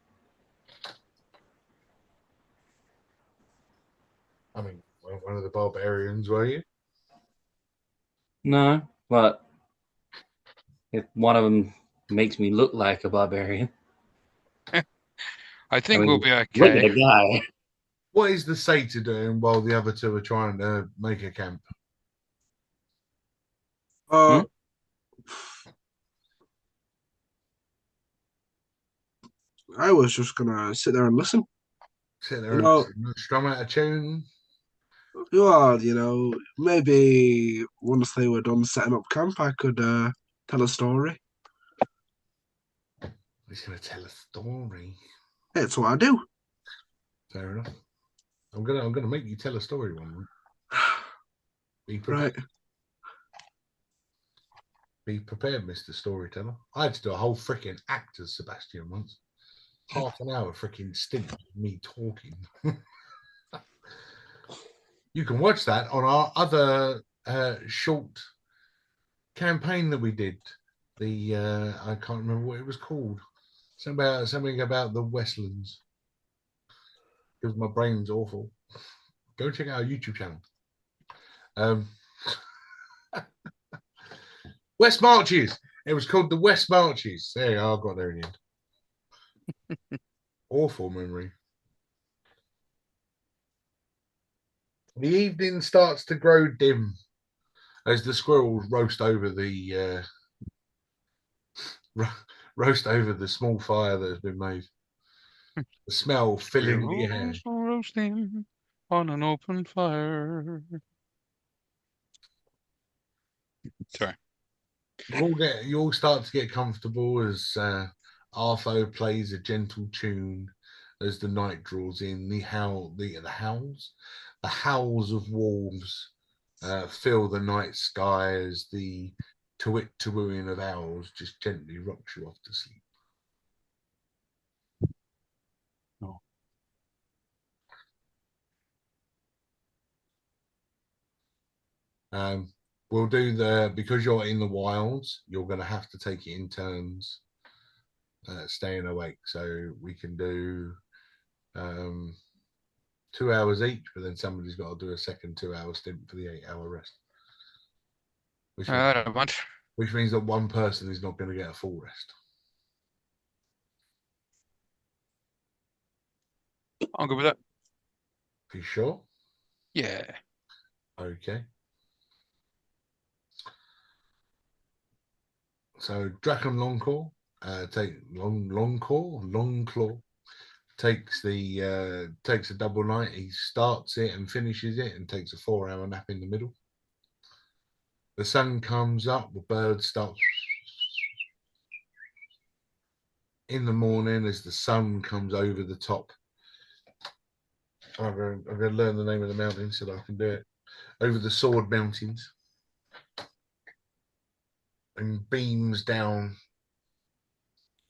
I mean, one of the barbarians, were you? No, but if one of them makes me look like a barbarian, I I think we'll mean, be look at okay. the guy. What is the satyr doing while the other two are trying to make a camp? Uh, Hmm? I was just gonna sit there and listen. Sitting You there and know, strum out a tune. well, maybe once they were done setting up camp, I could tell a story. He's going to tell a story. It's what I do. Fair enough. I'm gonna make you tell a story one week. Be prepared. Right. Be prepared, Mr. Storyteller. I had to do a whole freaking act as Sebastian once. Half an hour freaking stint of me talking. You can watch that on our other short campaign that we did. The I can't remember what it was called. Something about the Westlands. Because my brain's awful. Go check out our YouTube channel. Um, West Marches. It was called the West Marches. There you go. I got there in the end. Awful memory. The evening starts to grow dim as the squirrels roast over the small fire that has been made. The smell filling the air. Squirrels roasting on an open fire. Sorry. You all start to get comfortable as Artho plays a gentle tune as the night draws in. The howls of wolves fill the night sky as the to-it-to-wooing of owls just gently rocks you off to sleep. Oh. We'll do because you're in the wilds, you're going to have to take it in turns staying awake. So we can do 2 hours each, but then somebody's got to do a second 2 hour stint for the 8 hour rest. I don't mind. Which means that one person is not going to get a full rest. I'll go with that. Are you sure? Yeah. Okay. So Draken Longclaw, Longclaw takes a double night. He starts it and finishes it and takes a 4 hour nap in the middle. The sun comes up, the birds start in the morning as the sun comes over the top. I'm going to learn the name of the mountain so that I can do it. Over the Sword Mountains and beams down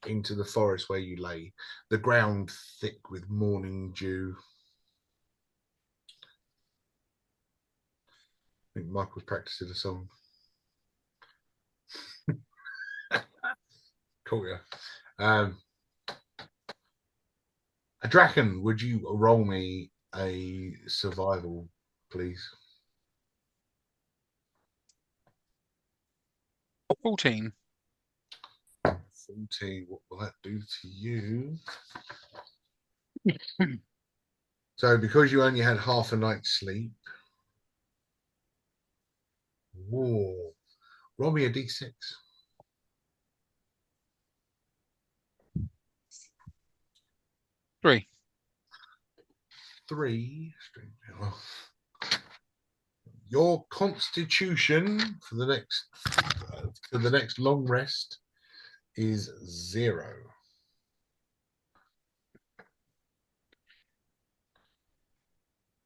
into the forest where you lay, the ground thick with morning dew. I think Michael's practicing a song. Cool, yeah. A Draken, would you roll me a survival, please? 14. 14. What will that do to you? So because you only had half a night's sleep, whoa, roll me a d6. 3. 3. Your constitution for the next long rest is 0.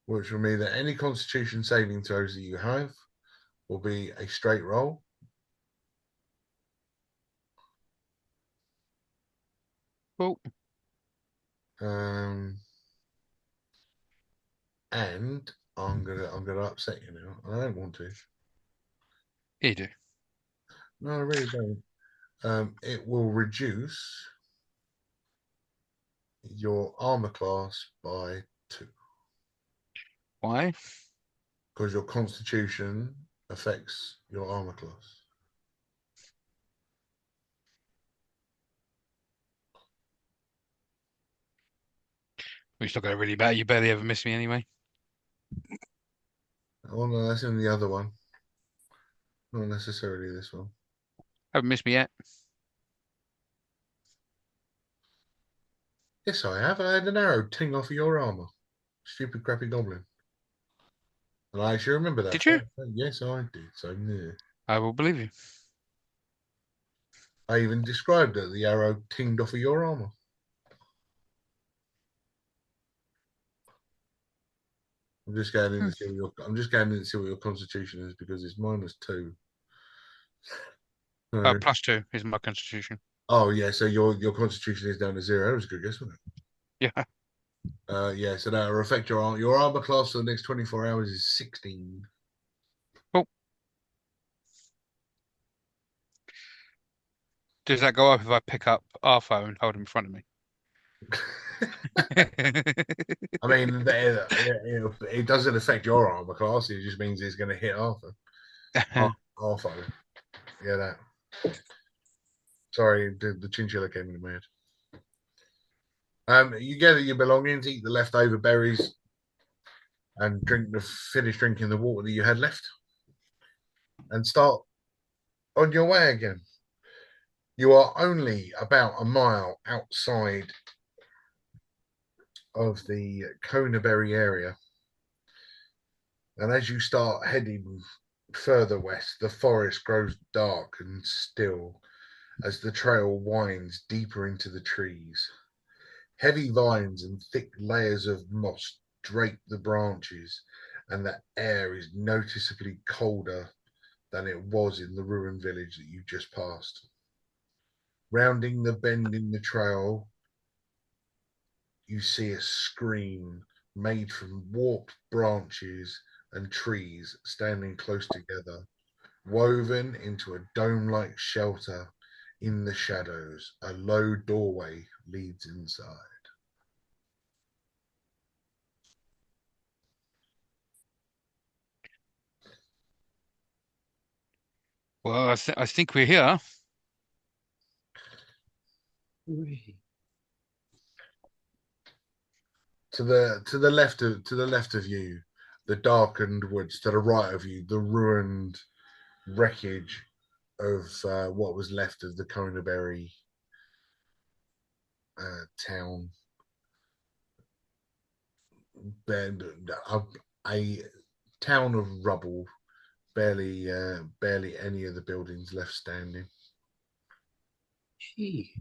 Which will mean that any constitution saving throws that you have will be a straight roll. Cool. And I'm gonna upset you now. I don't want to. You do. No, I really don't. It will reduce your armor class by 2 Why? because your constitution affects your armor class. We still got it really bad. You barely ever miss me anyway. Oh no, that's in the other one. Not necessarily this one. Haven't missed me yet. Yes, I have. I had an arrow ting off of your armor. Stupid, crappy goblin. And I actually remember that Did you? fact. Yes, I did. So, yeah. I will believe you. I even described it. The arrow tinged off of your armor. I'm just going in to see what I'm just going in to see what your constitution is because it's -2. +2 is my constitution. Oh yeah, so your constitution is down to 0. That was a good guess, wasn't Yeah. it? Yeah, so that will affect your armor class for the next 24 hours is 16. Cool. Does that go up if I pick up our phone, hold him in front of me? I mean, it doesn't affect your armor class. It just means it's going to hit Arthur. Arthur. Yeah, that. Sorry, the chinchilla came into my head. You gather your belongings, eat the leftover berries, and finish drinking the water that you had left, and start on your way again. You are only about a mile outside of the Conaberry area, and as you start heading further west, the forest grows dark and still as the trail winds deeper into the trees. Heavy vines and thick layers of moss drape the branches, and the air is noticeably colder than it was in the ruined village that you just passed. Rounding the bend in the trail, you see a screen made from warped branches and trees standing close together, woven into a dome-like shelter in the shadows. A low doorway leads inside. Well, I think we're here. To the left of you, the darkened woods. To the right of you, the ruined wreckage of what was left of the Conaberry town. A, a town of rubble. Barely any of the buildings left standing. Gee.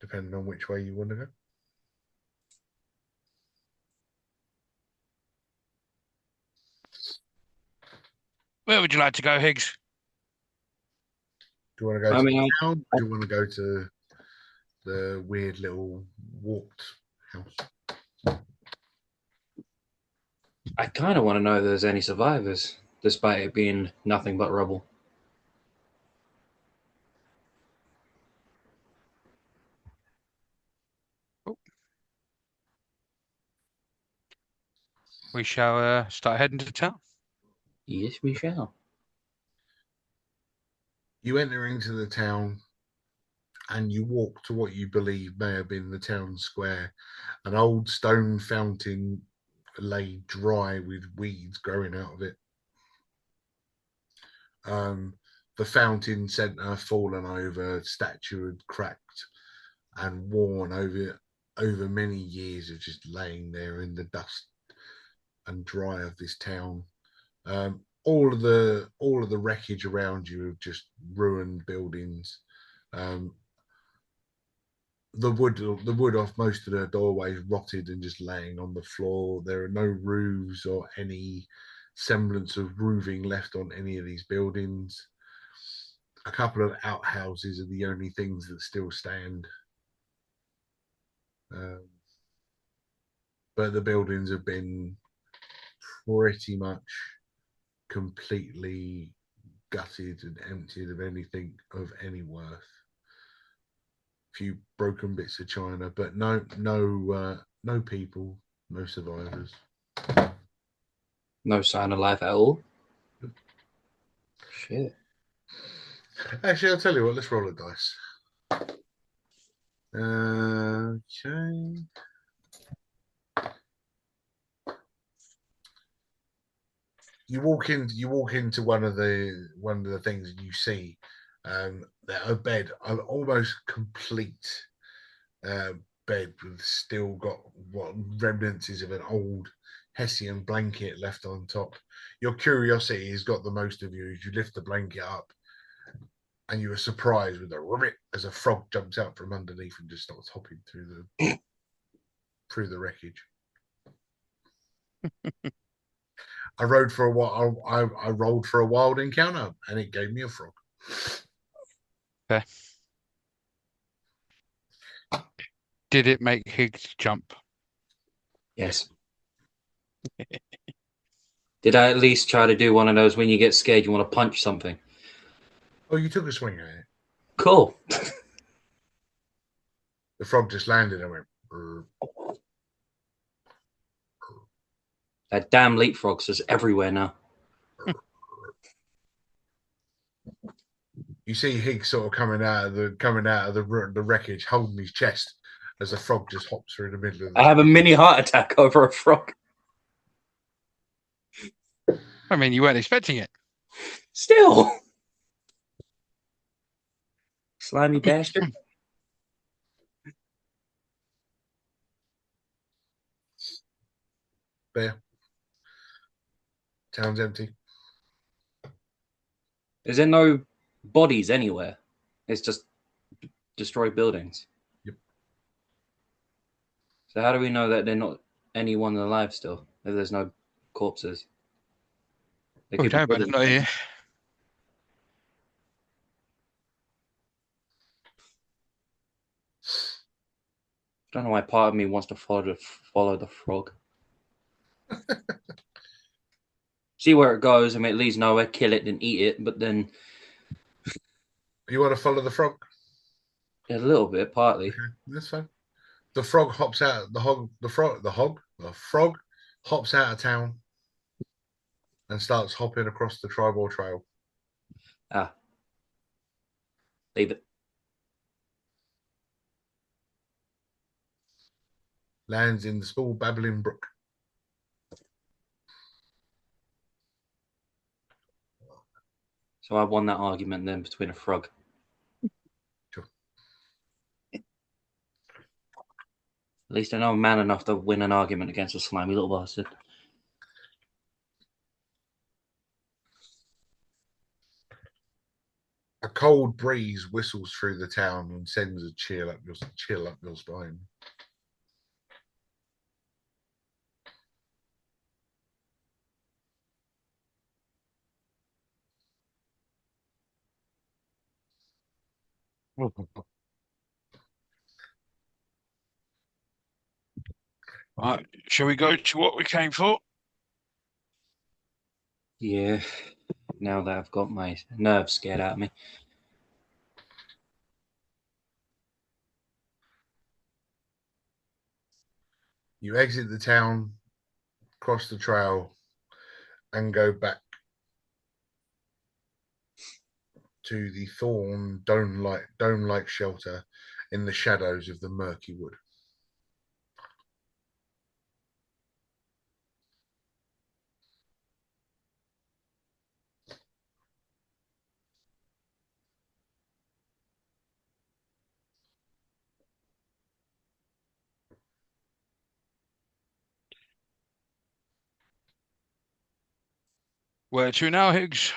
Depending on which way you want to go. Where would you like to go, Higgs? Do you want to go I to mean, the town? Or do you want to go to the weird little warped house? I kind of want to know if there's any survivors, despite it being nothing but rubble. Oh. We shall start heading to town. Yes, we shall. You enter into the town and you walk to what you believe may have been the town square. An old stone fountain lay dry with weeds growing out of it. The fountain centre fallen over, statue had cracked and worn over many years of just laying there in the dust and dry of this town. All of the wreckage around you of just ruined buildings. The wood off most of the doorways rotted and just laying on the floor. There are no roofs or any semblance of roofing left on any of these buildings. A couple of outhouses are the only things that still stand. But the buildings have been pretty much completely gutted and emptied of anything of any worth. A few broken bits of china, but no people, no survivors. No sign of life at all. Shit. Actually, I'll tell you what. Let's roll a dice. Okay. You walk into one of the things and you see that a bed, an almost complete bed with still got what remnants of an old Hessian blanket left on top. Your curiosity has got the most of you as you lift the blanket up, and you are surprised with a ribbit as a frog jumps out from underneath and just starts hopping through the wreckage. I rolled for a wild encounter, and it gave me a frog. Okay. Did it make Higgs jump? Yes. Did I at least try to do one of those when you get scared, you want to punch something? Oh, you took a swing at it. Cool. The frog just landed and went. Brr. That damn leapfrog's just everywhere now. You see Higgs sort of coming out of the wreckage, holding his chest as the frog just hops through the middle of the. I have a mini heart attack over a frog. I mean, you weren't expecting it. Still. Slimy bastard. There. Town's empty. Is there no bodies anywhere? It's just destroyed buildings. Yep. So how do we know that they're not anyone alive still? If there's no corpses. They could be But within- not here. I don't know why part of me wants to follow the frog. See where it goes. I mean, it leads nowhere. Kill it, then eat it. But then You want to follow the frog? a little bit, partly. Okay, that's fine. The frog hops out. The frog hops out of town and starts hopping across the tribal trail. Ah, leave it. Lands in the small babbling brook. So I won that argument then between a frog. Sure. At least I know I'm man enough to win an argument against a slimy little bastard. A cold breeze whistles through the town and sends a chill up your spine. Right, shall we go to what we came for? Yeah, now that I've got my nerves scared out of me. You exit the town, cross the trail, and go back to the thorn dome-like shelter in the shadows of the murky wood. Where to now, Higgs?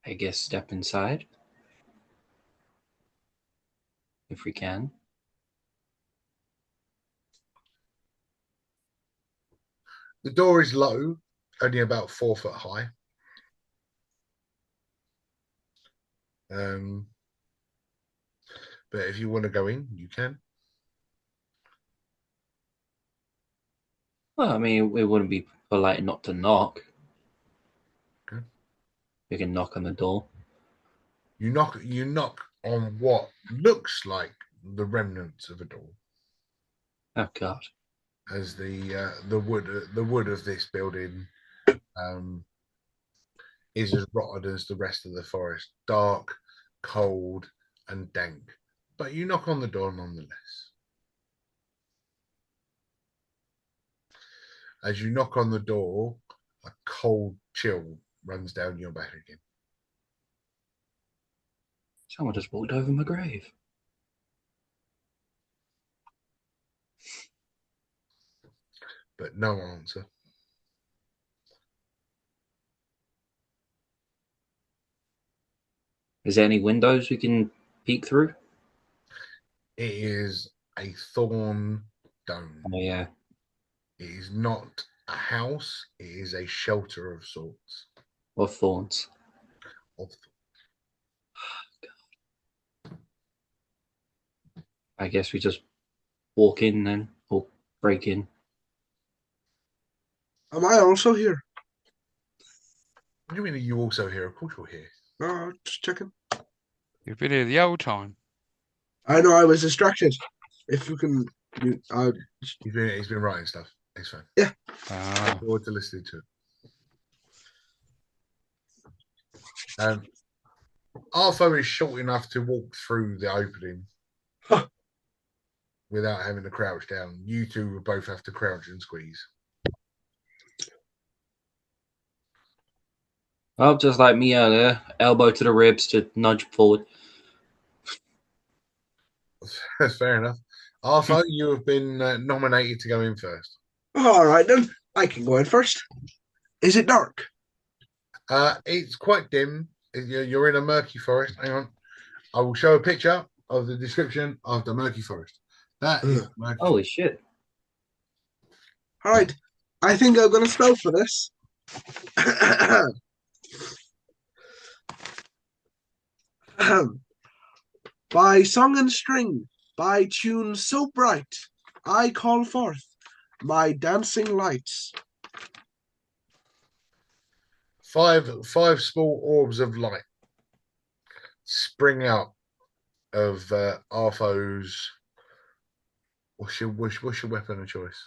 I guess step inside. If we can. The door is low, only about 4 foot high. But if you want to go in, you can. Well, I mean, it wouldn't be polite not to knock. Okay. We can knock on the door. You knock on what looks like the remnants of a door, Oh God. as the wood of this building is as rotted as the rest of the forest, dark, cold, and dank. But you knock on the door nonetheless. As you knock on the door, a cold chill runs down your back again. Someone just walked over my grave. But no answer. Is there any windows we can peek through? It is a thorn dome. Oh yeah. It is not a house, it is a shelter of sorts. Or thorns. I guess we just walk in then, or break in. Am I also here? What do you mean, are you also here? Of course you're here. Oh, just checking. You've been here the whole time. I know I was distracted. If you can, He's been writing stuff. It's fine. Yeah. Look forward to listening to it. Arthur is short enough to walk through the opening without having to crouch down. You two will both have to crouch and squeeze. Oh, just like me earlier, elbow to the ribs to nudge forward. That's fair enough. Arthur, you have been nominated to go in first. all right then. I can go in first. Is it dark? It's quite dim. You're in a murky forest. Hang on. I will show a picture of the description of the murky forest. That is murky. Holy shit. All right. I think I'm going to spell for this. By song and string, by tune so bright, I call forth my dancing lights. Five small orbs of light spring out of Artho's. What's your weapon of choice?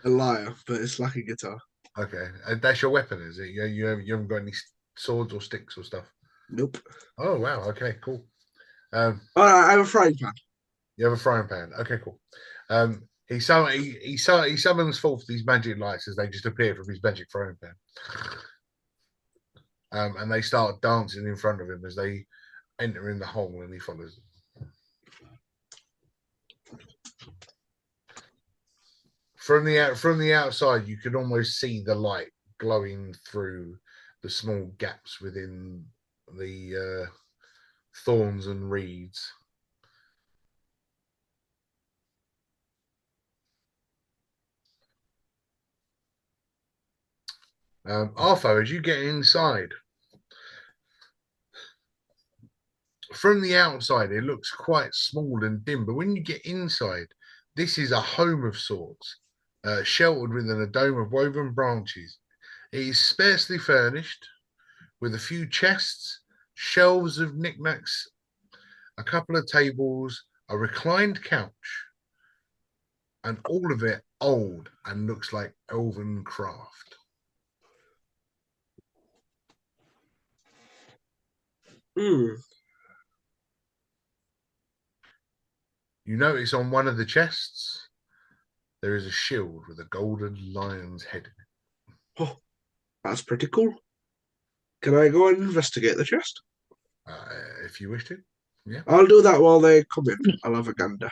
A lyre, but it's like a guitar. Okay, that's your weapon, is it? You haven't got any swords or sticks or stuff. Nope. Oh wow. Okay, cool. I have a frying pan. You have a frying pan. Okay, cool. He summons forth these magic lights as they just appear from his magic frying pan. And they start dancing in front of him as they enter in the hole, and he follows them. From the outside, you can almost see the light glowing through the small gaps within the thorns and reeds. Arthur, as you get inside, from the outside, it looks quite small and dim, but when you get inside, this is a home of sorts, sheltered within a dome of woven branches. It is sparsely furnished, with a few chests, shelves of knickknacks, a couple of tables, a reclined couch, and all of it old and looks like elven craft. Hmm. You notice on one of the chests there is a shield with a golden lion's head. Oh, that's pretty cool. Can I go and investigate the chest? If you wish to. Yeah. I'll do that while they come in. I'll have a gander.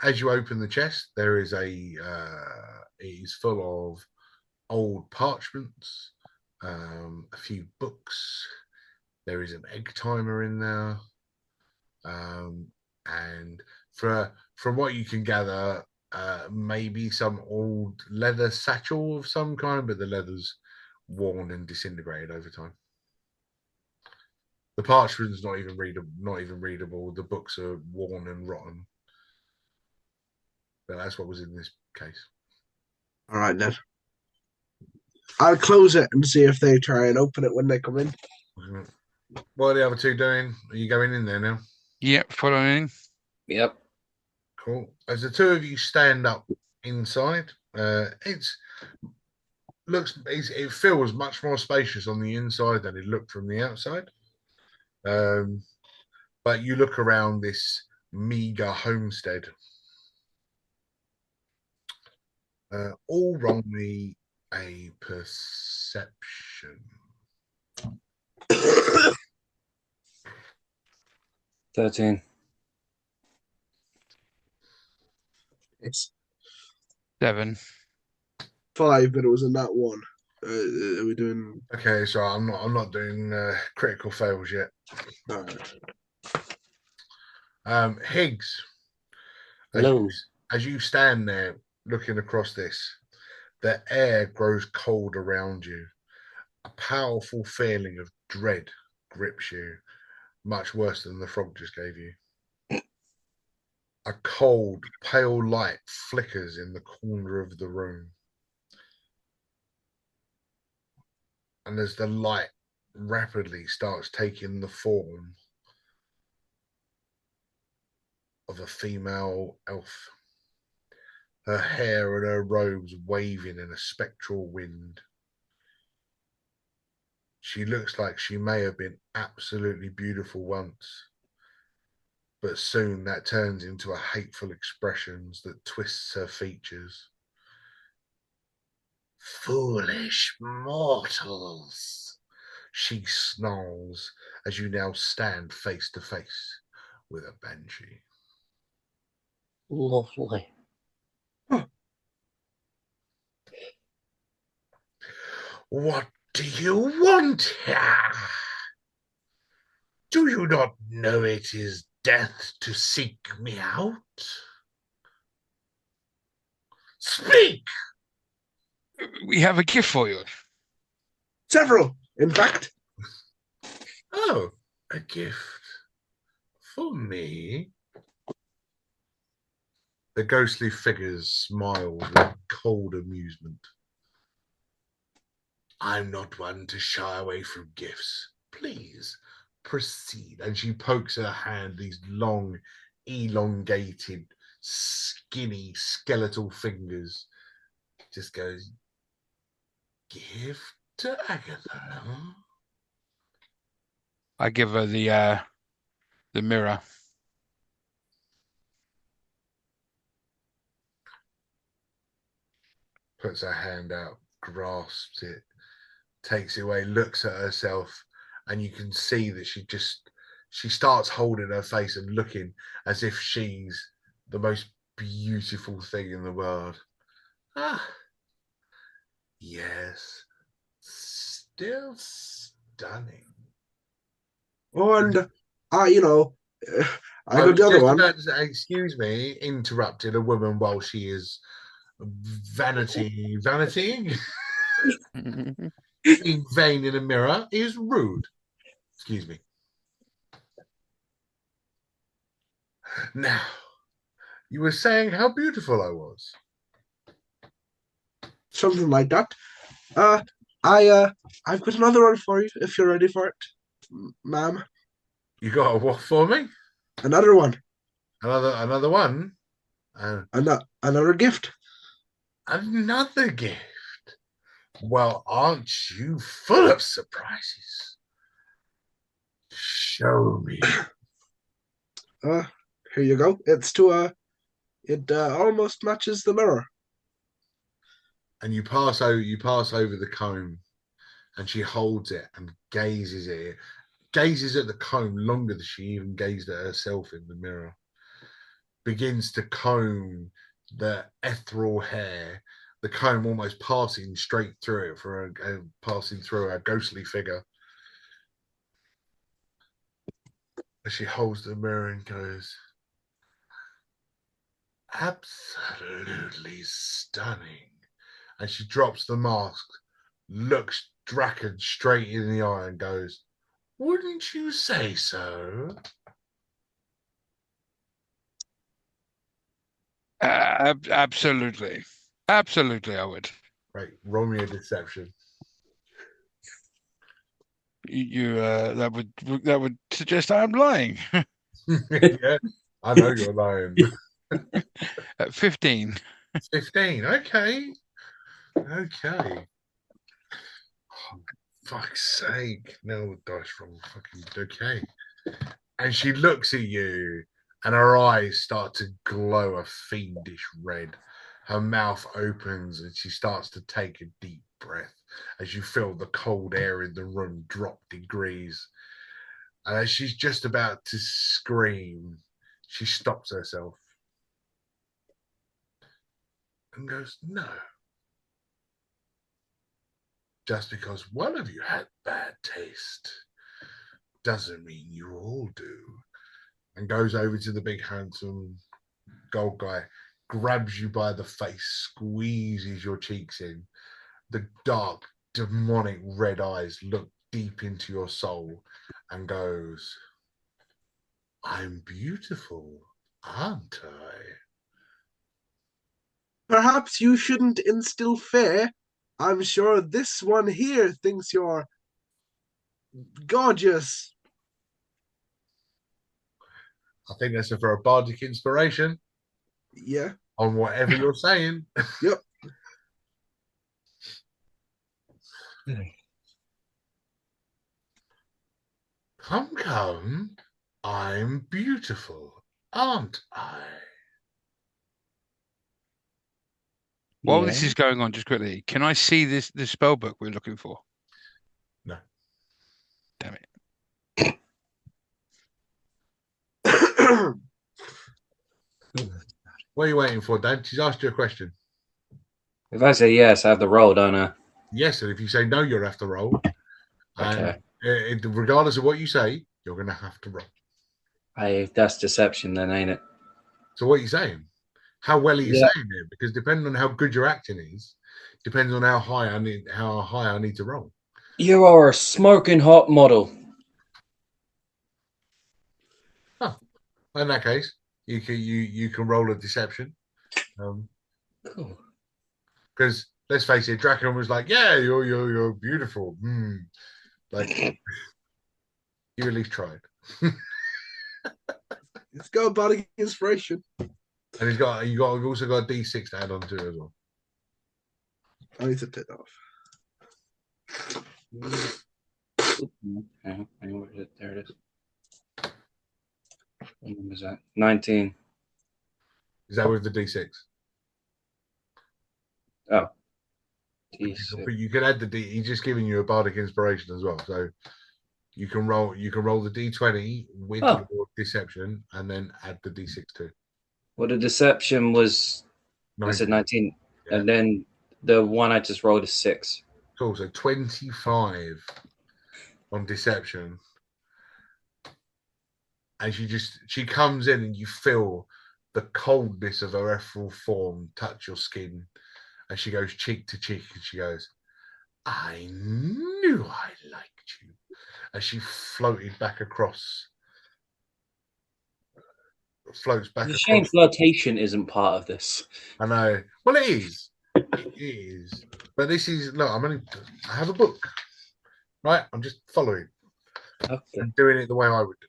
As you open the chest, there is it is full of old parchments, a few books. There is an egg timer in there, and from what you can gather, maybe some old leather satchel of some kind, but the leather's worn and disintegrated over time. The parchment's not even readable. The books are worn and rotten. But that's what was in this case. All right, then. I'll close it and see if they try and open it when they come in. What are the other two doing? Are you going in there now? Yep, following. Yep. Cool. As the two of you stand up inside, it feels much more spacious on the inside than it looked from the outside. But you look around this meager homestead. All roll me a perception. 13. It's 7. 5, but it was in that one. Are we doing? Okay, so I'm not doing critical fails yet. Higgs, Hello. as you stand there looking across this, the air grows cold around you. A powerful feeling of dread grips you, much worse than the frog just gave you. A cold, pale light flickers in the corner of the room. And as the light rapidly starts taking the form of a female elf, her hair and her robes waving in a spectral wind. She looks like she may have been absolutely beautiful once, but soon that turns into a hateful expression that twists her features. Foolish mortals, she snarls as you now stand face to face with a banshee. Lovely. What do you want here? Do you not know it is death to seek me out? Speak! We have a gift for you. Several, in fact. Oh, a gift for me? The ghostly figures smiled with cold amusement. I'm not one to shy away from gifts. Please proceed. And she pokes her hand, these long, elongated, skinny, skeletal fingers. Just goes, gift to Agatha. I give her the mirror. Puts her hand out, grasps it, takes it away, looks at herself, and you can see that she starts holding her face and looking as if she's the most beautiful thing in the world. Ah, yes, still stunning. Oh, and I got the other one. Excuse me, interrupted a woman while she is vanitying. Being vain in a mirror is rude. Excuse me. Now, you were saying how beautiful I was. Something like that. I've got another one for you if you're ready for it, ma'am. You got a what for me? Another one. Another one? Another gift. Another gift. Well, aren't you full of surprises? Show me. Here you go. It almost matches the mirror. And you pass over the comb, and she holds it and gazes at the comb longer than she even gazed at herself in the mirror. Begins to comb the ethereal hair, the comb almost passing straight through it for passing through a ghostly figure. As she holds the mirror and goes, absolutely stunning. And she drops the mask, looks Draken straight in the eye and goes, wouldn't you say so? Absolutely, absolutely, I would. Right, roll me a deception. That would suggest I'm lying. Yeah, I know you're lying. 15. 15. Okay. Okay. Oh, fuck's sake. No dice roll. Fucking okay. And she looks at you, and her eyes start to glow a fiendish red. Her mouth opens, and she starts to take a deep breath as you feel the cold air in the room drop degrees. And as she's just about to scream, she stops herself and goes, no. Just because one of you had bad taste doesn't mean you all do. And goes over to the big, handsome gold guy, grabs you by the face, squeezes your cheeks in. The dark, demonic red eyes look deep into your soul and goes, I'm beautiful, aren't I? Perhaps you shouldn't instill fear. I'm sure this one here thinks you're gorgeous. I think that's for a bardic inspiration Yeah. on whatever you're saying. Yep. Come, I'm beautiful, aren't I? While Yeah. this is going on, just quickly, can I see this spell book we're looking for? No. Damn it. What are you waiting for, Dad? She's asked you a question. If I say yes, I have the roll, don't I? Yes, and if you say no, you'll have to roll. And Okay. regardless of what you say, you're going to have to roll. That's deception then, ain't it? So what are you saying? How well are you Yeah. saying it? Because depending on how good your acting is, depends on how high I need to roll. You are a smoking hot model. Oh, in that case, you can roll a deception. Cool. Because let's face it, Draken was like, "Yeah, you're beautiful." Like you at least tried. It's got a body inspiration. And you've also got a D6 to add on to it as well. I need to take that off. Okay, where is it? There it is. What number is that? 19. Is that with the D6? Oh. D6. You can add the D. He's just giving you a bardic inspiration as well, so you can roll the D20 with your deception, and then add the D6 too. Well, the deception was 19. I said 19, Yeah. and then the one I just rolled is 6. Cool. So 25 on deception, and she comes in, and you feel the coldness of her ethereal form touch your skin, and she goes cheek to cheek, and she goes, "I knew I liked you." As she floated back across, floats back It's a shame across. flirtation isn't part of this. I know. Well, it is. It is. But this is look. I have a book, right? I'm just following. Okay. I'm doing it the way I would do.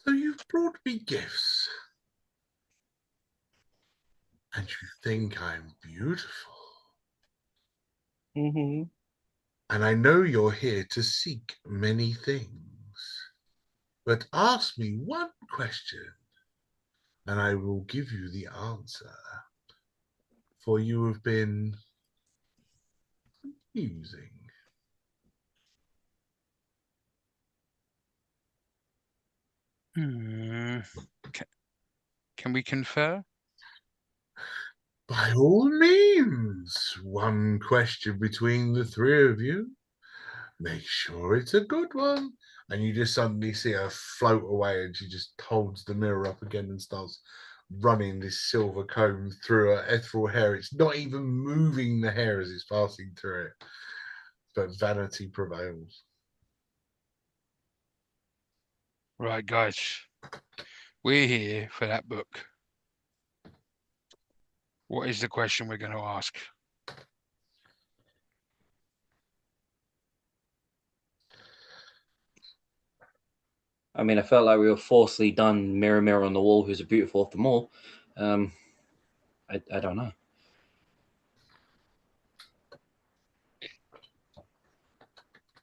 So you've brought me gifts, and you think I'm beautiful. Mm-hmm. And I know you're here to seek many things. But ask me one question, and I will give you the answer. For you have been using. Hmm. Can we confer? By all means, one question between the three of you. Make sure it's a good one. And you just suddenly see her float away, and she just holds the mirror up again and starts running this silver comb through her ethereal hair. It's not even moving the hair as it's passing through it. But vanity prevails. Right, guys. We're here for that book. What is the question we're going to ask? I mean, I felt like we were forcefully done mirror, mirror on the wall, who's a beautiful of them all. I don't know.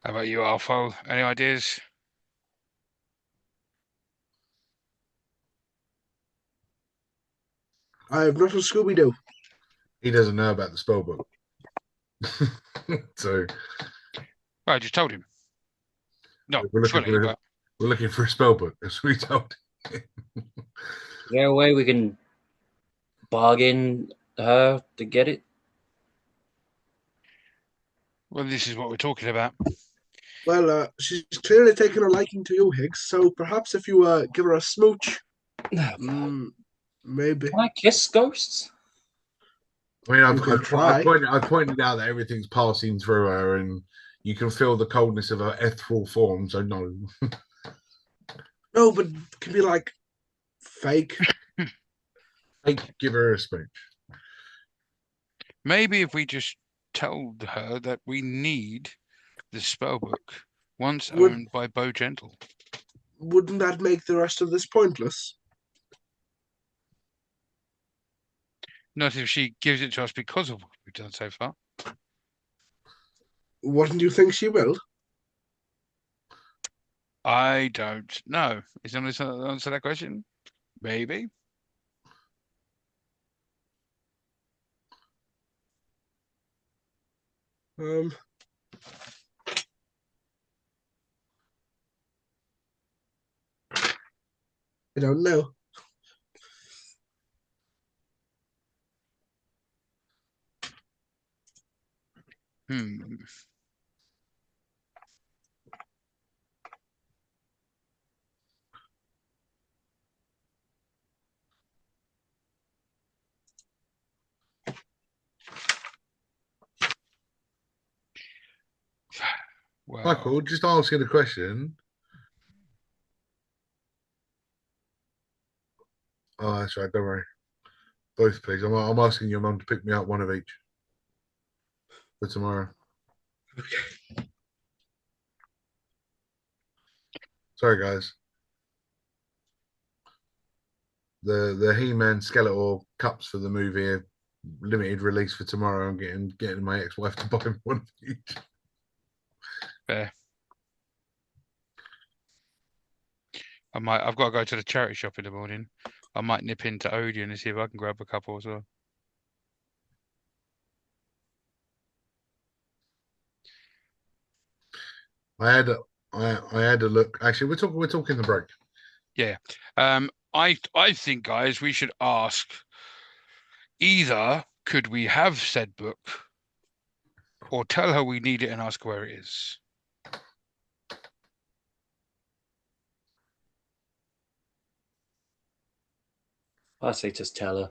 How about you, Alfo? Any ideas? I have not a Scooby Doo. He doesn't know about the spell book. So I just told him. Not we're looking fully, for but we're looking for a spell book, as we told him. Is there a way we can bargain her to get it? well, this is what we're talking about. Well, she's clearly taken a liking to you, Higgs. So perhaps if you give her a smooch, maybe Can I kiss ghosts? I mean, you can try. I've pointed out that everything's passing through her, and you can feel the coldness of her ethereal form. So no, No, but it can be like fake. give her a speech. Maybe if we just told her that we need the spell book once Would owned by Bo Gentle. wouldn't that make the rest of this pointless? Not if she gives it to us because of what we've done so far. Wouldn't you think she will? I don't know. Is anyone to answer that question? Maybe. Um, I don't know. Hmm. Well, Michael, just asking the question. Oh, that's right. Don't worry. Both, please. I'm asking your mum to pick me up one of each for tomorrow. Sorry, guys. The He-Man Skeletor cups for the movie are limited release for tomorrow. I'm getting my ex-wife to buy me one of each. fair. I've got to go to the charity shop in the morning. I might nip into Odeon and see if I can grab a couple as well. I had a, I had a look. Actually, we're talking the break. Yeah. I think, guys, we should ask either could we have said book or tell her we need it and ask where it is. I say just tell her.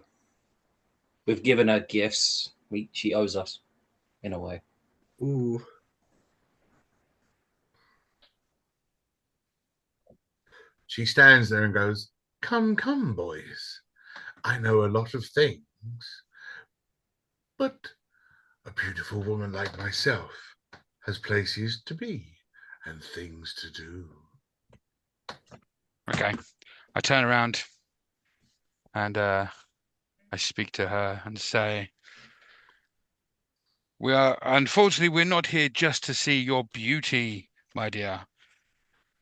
We've given her gifts. She owes us, in a way. Ooh. She stands there and goes, "Come, come, boys. I know a lot of things, but a beautiful woman like myself has places to be and things to do." Okay. I turn around and I speak to her and say, unfortunately, we're not here just to see your beauty, my dear.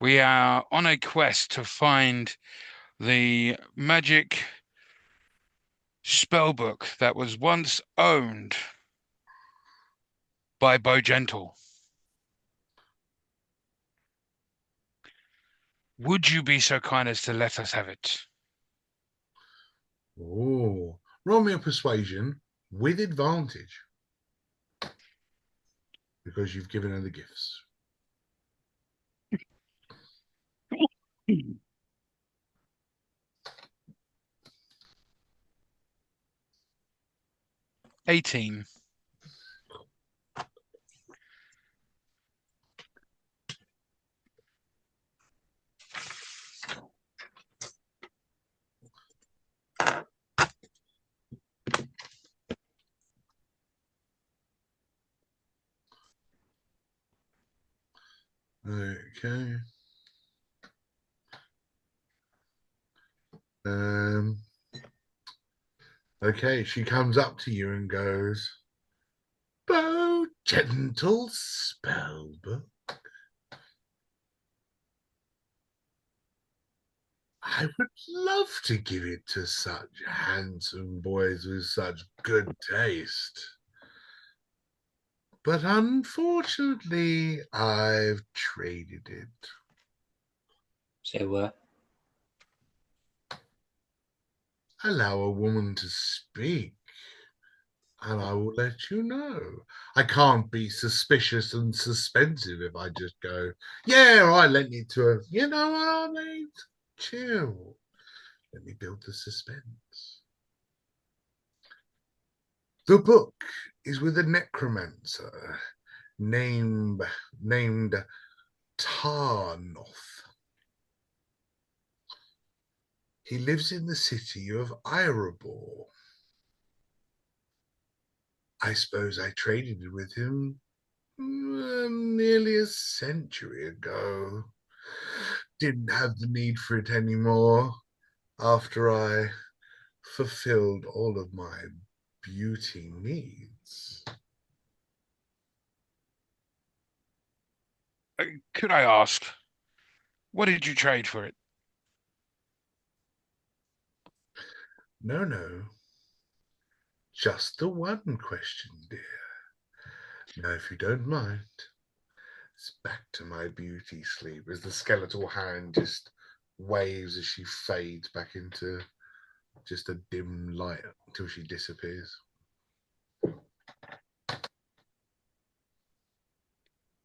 We are on a quest to find the magic spell book that was once owned by Gentle. Would you be so kind as to let us have it? Oh, roll me a persuasion with advantage because you've given her the gifts. 18. Okay. Um. Okay, she comes up to you and goes, "Bow gentle spellbook. I would love to give it to such handsome boys with such good taste. But unfortunately, I've traded it. Say what? Allow a woman to speak, and I will let you know. I can't be suspicious and suspensive if I just go, yeah, I lent it to her. You know what I mean? Chill. Let me build the suspense. The book is with a necromancer named Tarnoth. He lives in the city of Erebor. I suppose I traded with him nearly a century ago. Didn't have the need for it anymore after I fulfilled all of my beauty needs. Could I ask, what did you trade for it? No. Just the one question, dear. Now, if you don't mind, it's back to my beauty sleep as the skeletal hand just waves as she fades back into just a dim light until she disappears.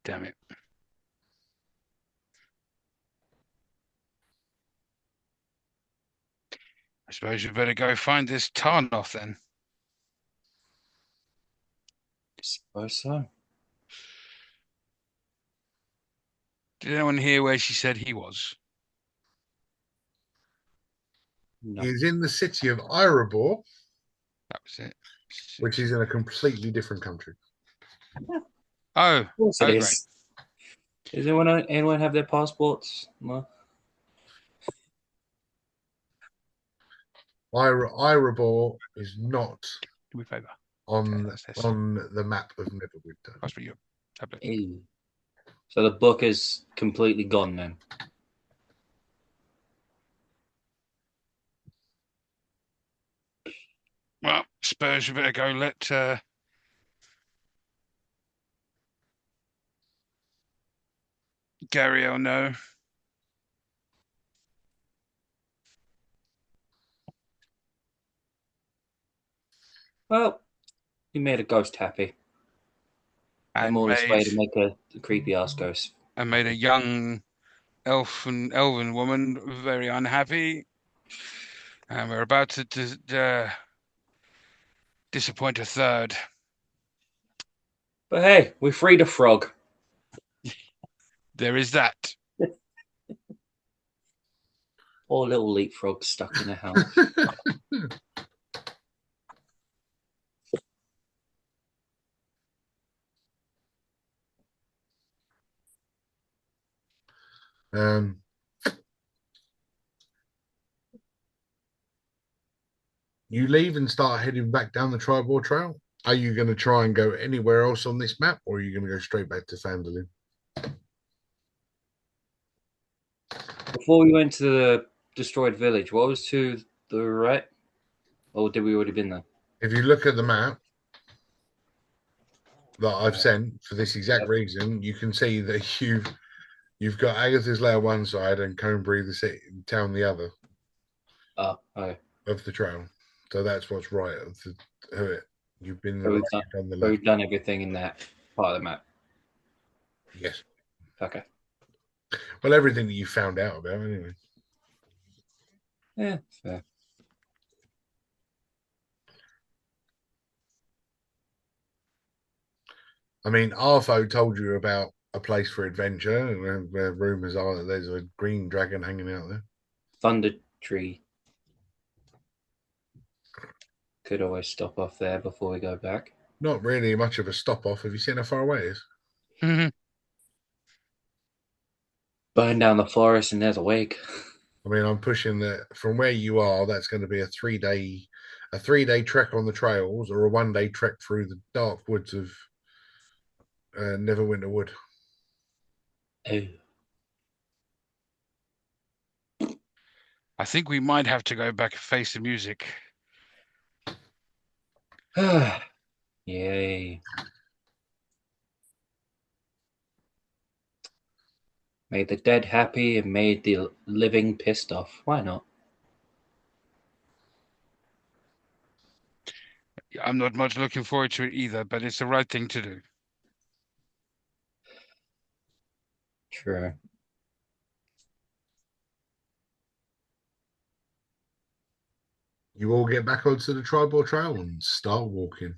Damn it. I suppose you better go find this Tarnoth then. Suppose so. Did anyone hear where she said he was? No. He is in the city of Erebor, That was it. which is in a completely different country. Oh, Of course it oh, is. great. Does anyone have their passports? No. Erebor is not Do me a favour. on That's this. on the map of Neverwinter. Pass me your tablet. Ew. So the book is completely gone then. Well, suppose you better go let Gariel know. Well, you made a ghost happy. I'm And all this made way to make a creepy ass ghost. a young elven woman very unhappy, and we're about to disappoint a third. But hey, we freed a frog. There is that. Poor little leapfrog stuck in a house. um, You leave and start heading back down the Tribal Trail. Are you going to try and go anywhere else on this map, or are you going to go straight back to Phandelver? Before we went to the destroyed village, what was to the right? Or did we already been there? If you look at the map that I've sent for this exact Yep. reason, you can see that you've got Agatha's Lair one side and Conebury, the city, town, the other Oh, okay. of the trail. So that's what's right of it. You've been the So right, we've done, you've done the so left. we've done everything in that part of the map. Yes. Okay. Well, everything that you found out about, anyway. Yeah, fair. I mean, Artho told you about a place for adventure, where rumors are that there's a green dragon hanging out there. Thunder Tree. Could always stop off there before we go back. Not really much of a stop off. Have you seen how far away it is? Burn down the forest and there's a wake. I mean, I'm pushing that from where you are. That's going to be a 3-day trek on the trails, or a 1-day trek through the dark woods of Neverwinter Wood. Oh. I think we might have to go back and face the music. Yay. Made the dead happy and made the living pissed off. Why not? I'm not much looking forward to it either, but it's the right thing to do. True. You all get back onto the tribal trail and start walking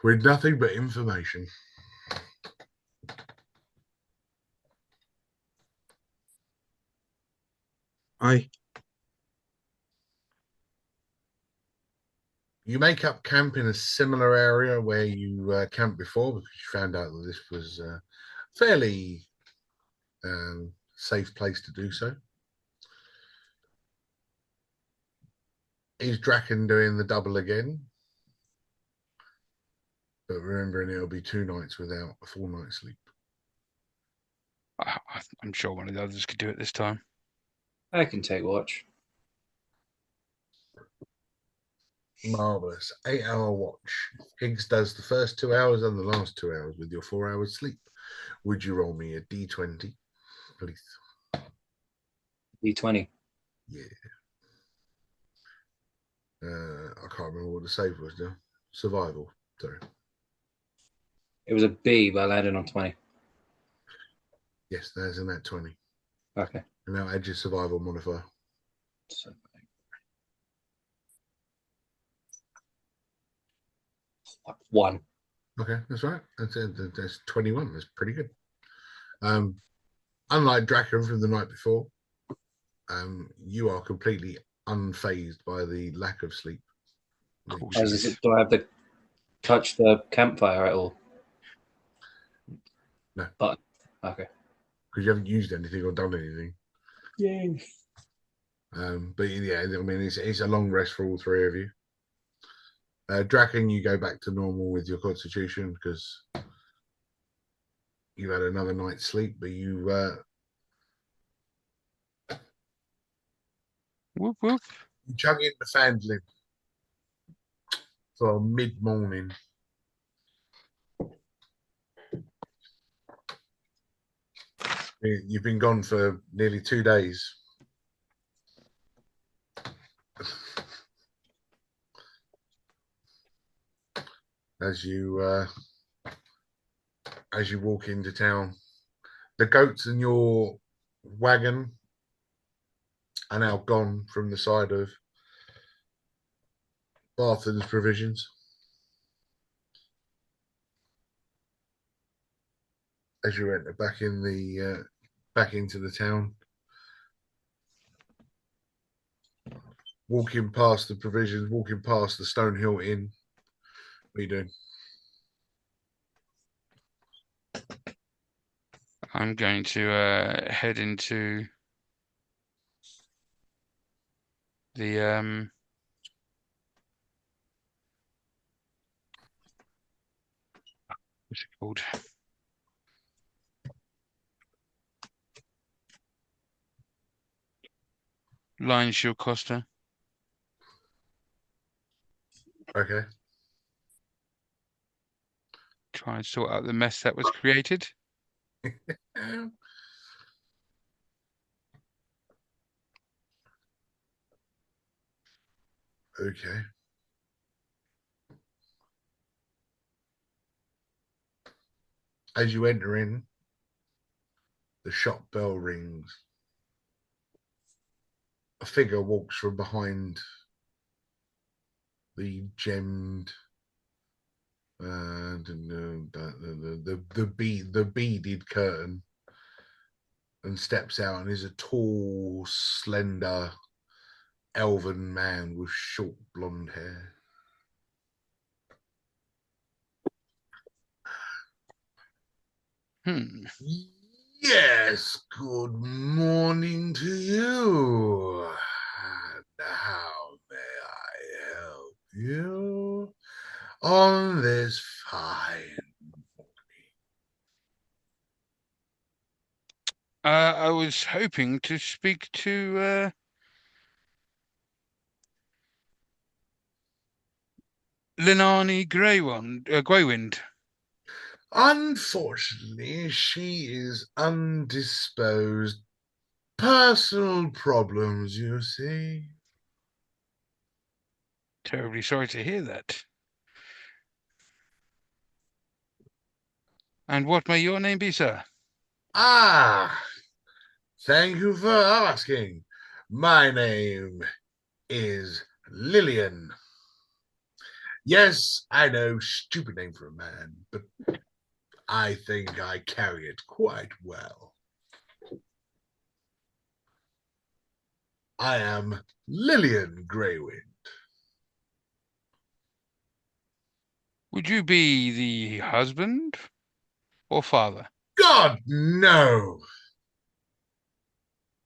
with nothing but information. Aye. You make up camp in a similar area where you camped before, because you found out that this was a fairly safe place to do so. Is Draken doing the double again? But remembering it'll be 2 nights without a full night's sleep. I'm sure one of the others could do it this time. I can take watch. Marvelous. 8-hour watch. Higgs does the first 2 hours and the last 2 hours with your 4 hours sleep. Would you roll me a d20, please? D20. Yeah. I can't remember what the save was now. Survival. Sorry. It was a B, but I landed on 20. Yes, there's in that 20. Okay. And now add your survival modifier. So, 1. Okay, that's right. That's 21. That's pretty good. Unlike Draken from the night before, you are completely unfazed by the lack of sleep. Cool. Do I have to touch the campfire at all? No. But, okay. Because you haven't used anything or done anything. Yay. But yeah, I mean, it's a long rest for all three of you. Draken, you go back to normal with your constitution because you had another night's sleep, but you Whoop whoop. chug into Phandelver for mid-morning. You've been gone for nearly 2 days. As you walk into town, the goats in your wagon are now gone from the side of Barthen's provisions. As you enter back into the town, walking past the provisions, walking past the Stonehill Inn. What are you doing? I'm going to head into The what's it called? Lion Shield Costa. Okay. Try and sort out the mess that was created. Okay. As you enter in, the shop bell rings. A figure walks from behind the gemmed the beaded curtain and steps out and is a tall, slender, elven man with short blonde hair. Yes, good morning to you. And how may I help you on this fine morning? I was hoping to speak to Linani Greywind. Unfortunately, she is undisposed. Personal problems, you see. Terribly sorry to hear that. And what may your name be, sir? Ah, thank you for asking. My name is Lillian. Yes, I know, stupid name for a man, but I think I carry it quite well. I am Lillian Greywind. Would you be the husband or father? God, no!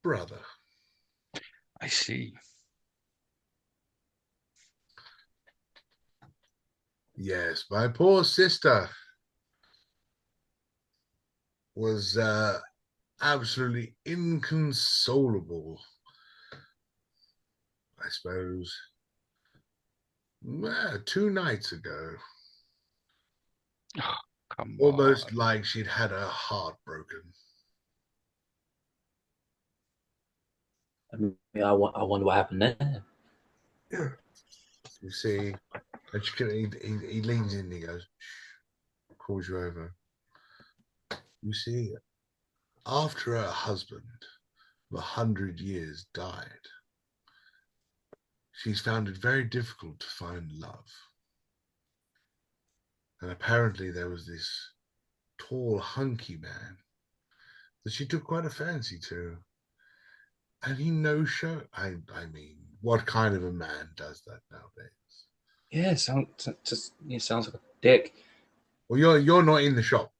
Brother. I see. Yes, my poor sister was absolutely inconsolable, I suppose. 2 nights ago. Oh, come Almost on. like she'd had her heart broken. I mean, I wonder what happened there. You see, and he leans in and he goes, shh, calls you over. You see, after her husband of 100 years died, she's found it very difficult to find love. And apparently there was this tall, hunky man that she took quite a fancy to. And he no-show. I mean, what kind of a man does that nowadays? Yeah, sounds like a dick. Well, you're not in the shop.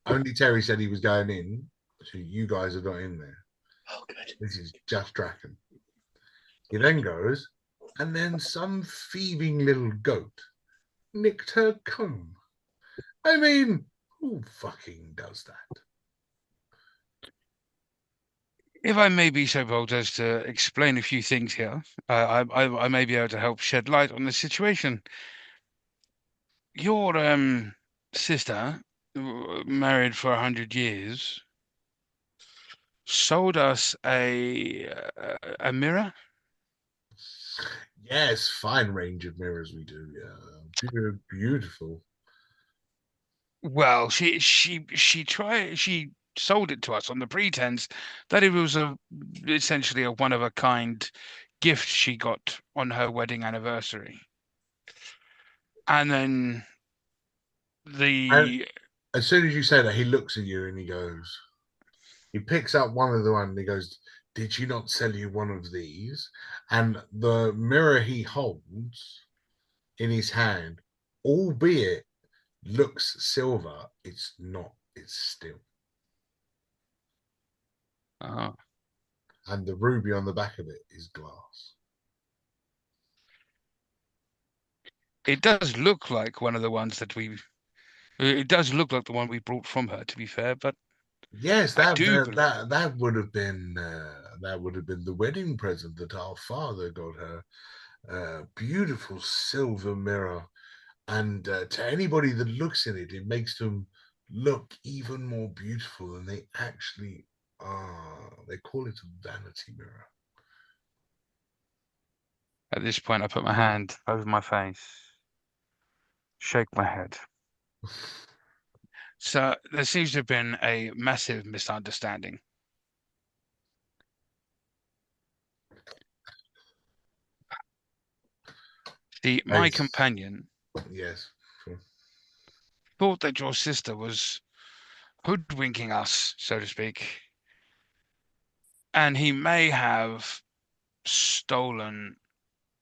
Only Terry said he was going in, so you guys are not in there. Oh, good. This is just Draken. He then goes, and then some thieving little goat nicked her comb. I mean, who fucking does that? If I may be so bold as to explain a few things here, I may be able to help shed light on the situation. Your sister, married for 100 years, sold us a mirror. Yes, fine range of mirrors we do. Yeah, beautiful. Well, she sold it to us on the pretense that it was essentially a one of a kind gift she got on her wedding anniversary. And then And the as soon as you say that, he looks at you and he goes, he picks up one of the one and he goes, "Did she not sell you one of these?" And the mirror he holds in his hand, albeit looks silver, it's not, it's still. uh, And the ruby on the back of it is glass. It does look like one of the ones that we. It does look like the one we brought from her, to be fair, but Yes, I that do that believe. that would have been the wedding present that our father got her. Beautiful silver mirror, and to anybody that looks in it, it makes them look even more beautiful than they actually are. They call it a vanity mirror. At this point, I put my hand over my face, shake my head. So there seems to have been a massive misunderstanding. My Nice. companion Yes. thought that your sister was hoodwinking us, so to speak, and he may have stolen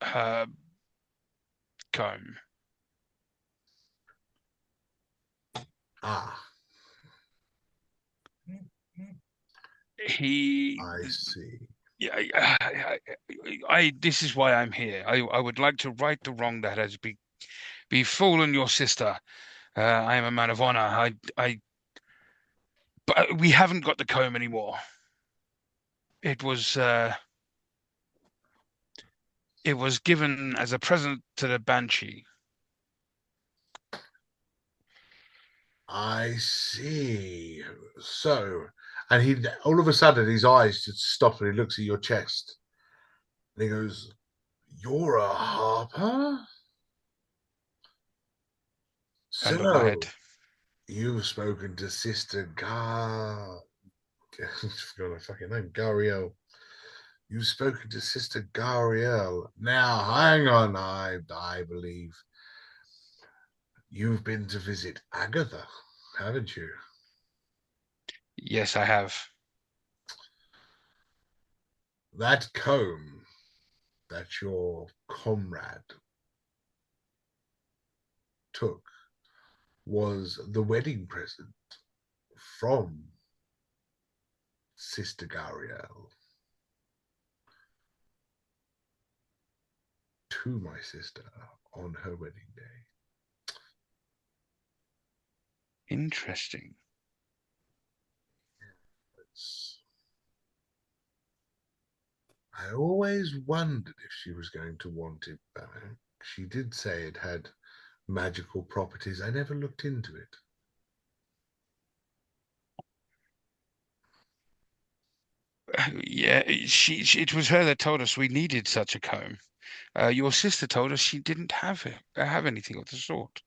her comb. Ah, He, I see. yeah, this is why I'm here. I would like to right the wrong that has befallen your sister. I am a man of honor. But we haven't got the comb anymore. It was, uh, it was given as a present to the Banshee. I see. So, and he all of a sudden his eyes just stop and he looks at your chest and he goes, "You're a harper? I nod my So head. you've spoken to Sister Gar." I forgot her fucking name, Gariel. You've spoken to Sister Gariel. Now, hang on. I believe you've been to visit Agatha, haven't you? Yes, I have. That comb that your comrade took was the wedding present from Sister Gariel to my sister on her wedding day. Interesting. I always wondered if she was going to want it back. She did say it had magical properties. I never looked into it. Yeah, it was her that told us we needed such a comb. Your sister told us she didn't have anything of the sort.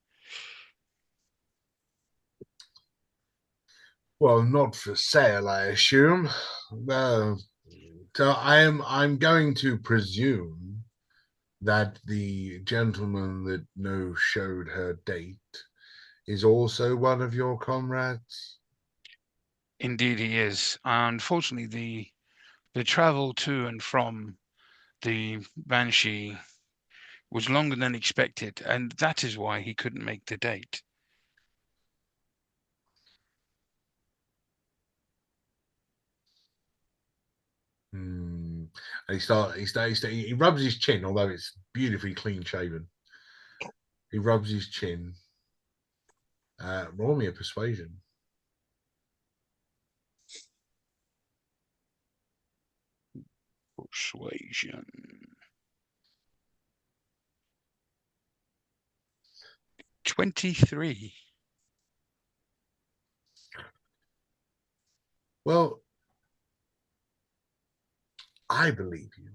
Well, not for sale, I assume. Uh, so I'm going to presume that the gentleman that no showed her date is also one of your comrades. Indeed, he is. Unfortunately, the travel to and from the Banshee was longer than expected, and that is why he couldn't make the date. Hmm. And he rubs his chin, although it's beautifully clean shaven. He rubs his chin. Roll me a persuasion. Persuasion. 23. Well, I believe you,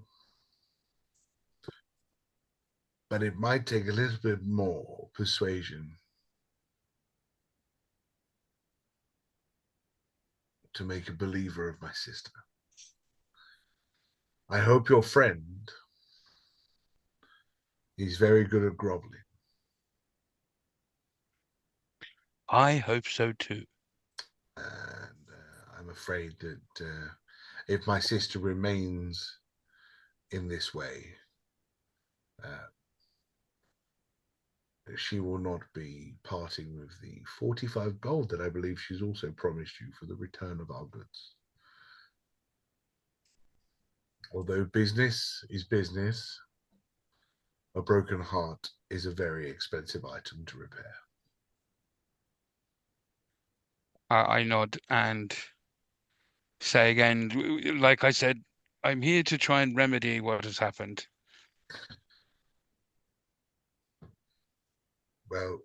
but it might take a little bit more persuasion to make a believer of my sister. I hope your friend is very good at groveling. I hope so too. And I'm afraid that if my sister remains in this way, uh, she will not be parting with the 45 gold that I believe she's also promised you for the return of our goods. Although business is business, a broken heart is a very expensive item to repair. I nod and say again, like I said, I'm here to try and remedy what has happened. Well,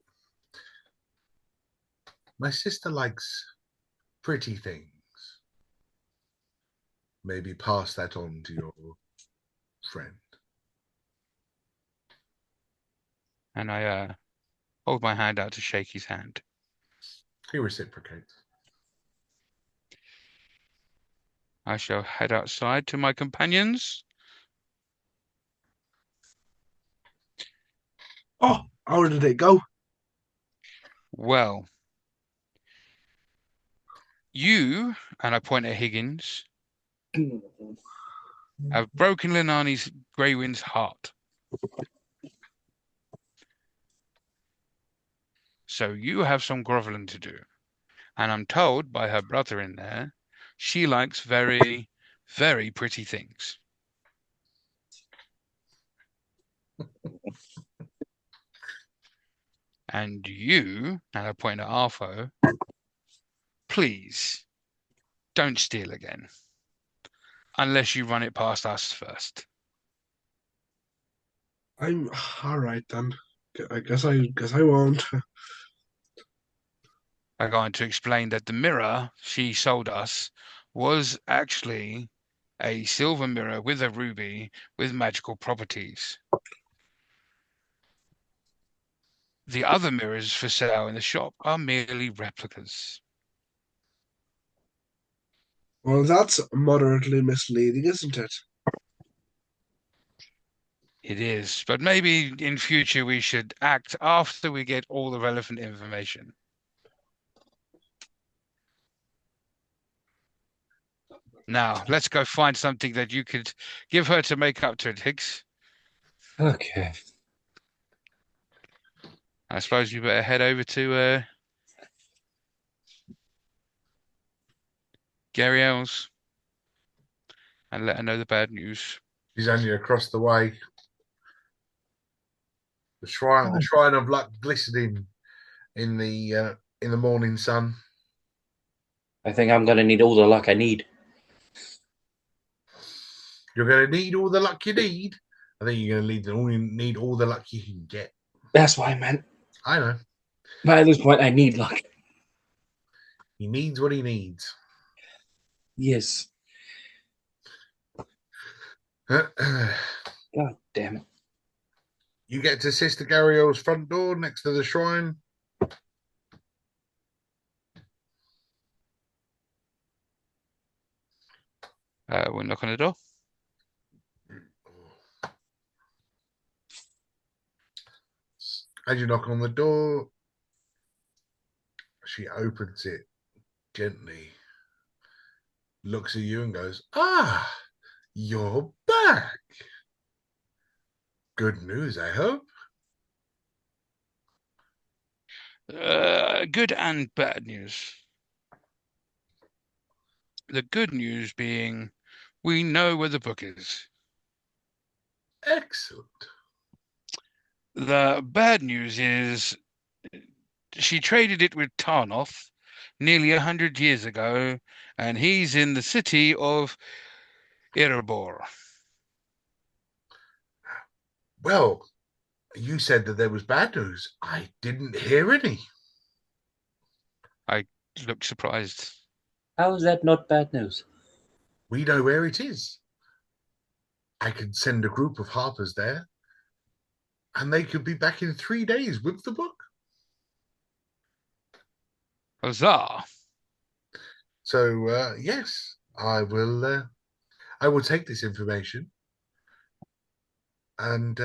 my sister likes pretty things. Maybe pass that on to your friend. And I hold my hand out to shake his hand. He reciprocates. I shall head outside to my companions. Oh, how did it go? Well, you, and I point at Higgins, have broken Linani's Greywind's heart. So you have some groveling to do. And I'm told by her brother in there, she likes very, very pretty things. And you, and I point at Arthur, please don't steal again. Unless you run it past us first. I'm all right then. I guess I won't. I'm going to explain that the mirror she sold us was actually a silver mirror with a ruby with magical properties. The other mirrors for sale in the shop are merely replicas. Well, that's moderately misleading, isn't it? It is, but maybe in future we should act after we get all the relevant information. Now, let's go find something that you could give her to make up to it, Higgs. Okay. I suppose you better head over to Gary Ells and let her know the bad news. She's only across the way. The shrine of luck glistening in the morning sun. I think I'm going to need all the luck I need. You're going to need all the luck you need. I think you're going to need all the luck you can get. That's what I meant. I know. But at this point, I need luck. He needs what he needs. Yes. You God damn it. get to Sister Gario's front door next to the shrine. We'll knock on the door. As you knock on the door, she opens it gently, looks at you and goes, "Ah, you're back. Good news, I hope." Good and bad news. The good news being we know where the book is. Excellent. The bad news is she traded it with Tarnoth nearly 100 years ago, and he's in the city of Erebor. Well, you said that there was bad news. I didn't hear any. I look surprised. How is that not bad news? We know where it is. I can send a group of harpers there, and they could be back in 3 days with the book. Huzzah! So yes, I will. I will take this information and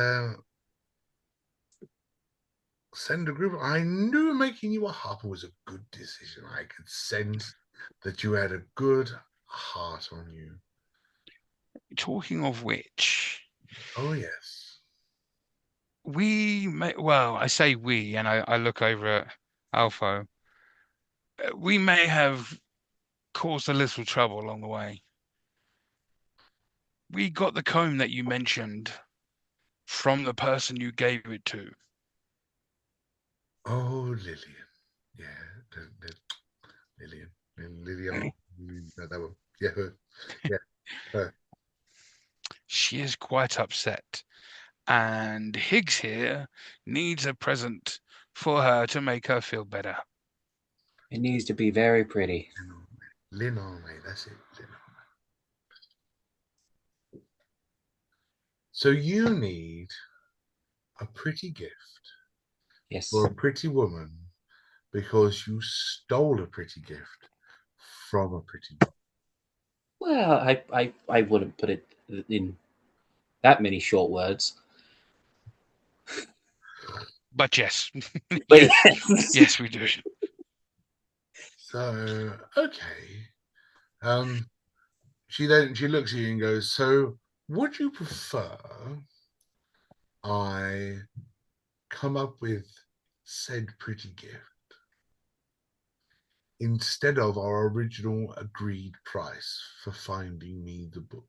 send a group. I knew making you a harper was a good decision. I could sense that you had a good heart on you. Talking of which, Oh yes. we may, well, I say we, and I look over at Alpha. We may have caused a little trouble along the way. We got the comb that you mentioned from the person you gave it to. Oh, Lillian. Yeah, Lillian. Lillian. No, that one. Yeah, her. Yeah, her. She is quite upset, and Higgs here needs a present for her to make her feel better. It needs to be very pretty. Lynn Arme, that's it. Lynn Arme. So you need a pretty gift Yes. for a pretty woman because you stole a pretty gift from a pretty woman. Well, I wouldn't put it in that many short words. But yes, But yes, yes. yes, we do. So okay. She looks at you and goes, so would you prefer I come up with said pretty gift instead of our original agreed price for finding me the book?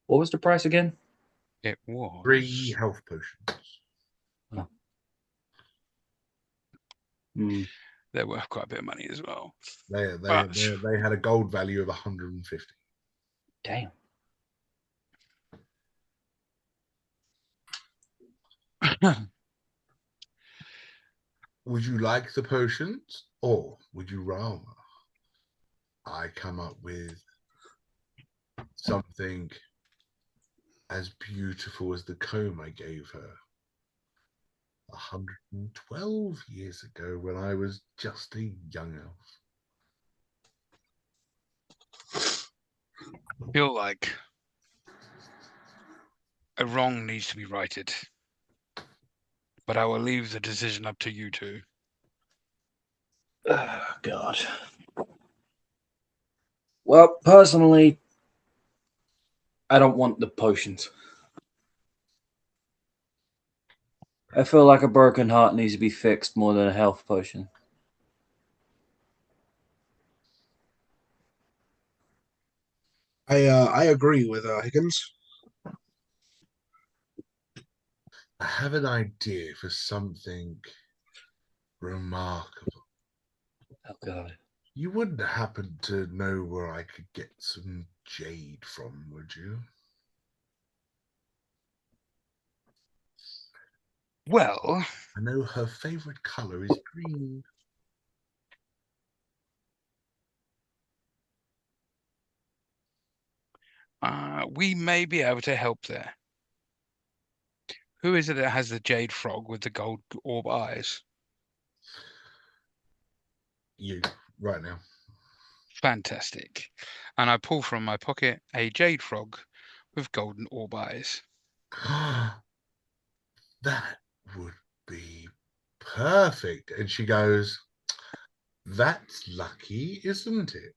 What was the price again? It was 3 health potions. Oh. Hmm. they're worth quite a bit of money as well. They had a gold value of 150. Damn. Would you like the potions, or would you rather I come up with something as beautiful as the comb I gave her 112 years ago when I was just a young elf? Feel like a wrong needs to be righted, but I will leave the decision up to you two. Oh, God. Well, personally, I don't want the potions. I feel like a broken heart needs to be fixed more than a health potion. I agree with Higgins. I have an idea for something remarkable. Oh, God. You wouldn't happen to know where I could get some jade from, would you? Well, I know her favorite color is green. we may be able to help there. Who is it that has the jade frog with the gold orb eyes? You, right now. Fantastic. And I pull from my pocket a jade frog with golden orb eyes. That would be perfect. And she goes, that's lucky, isn't it?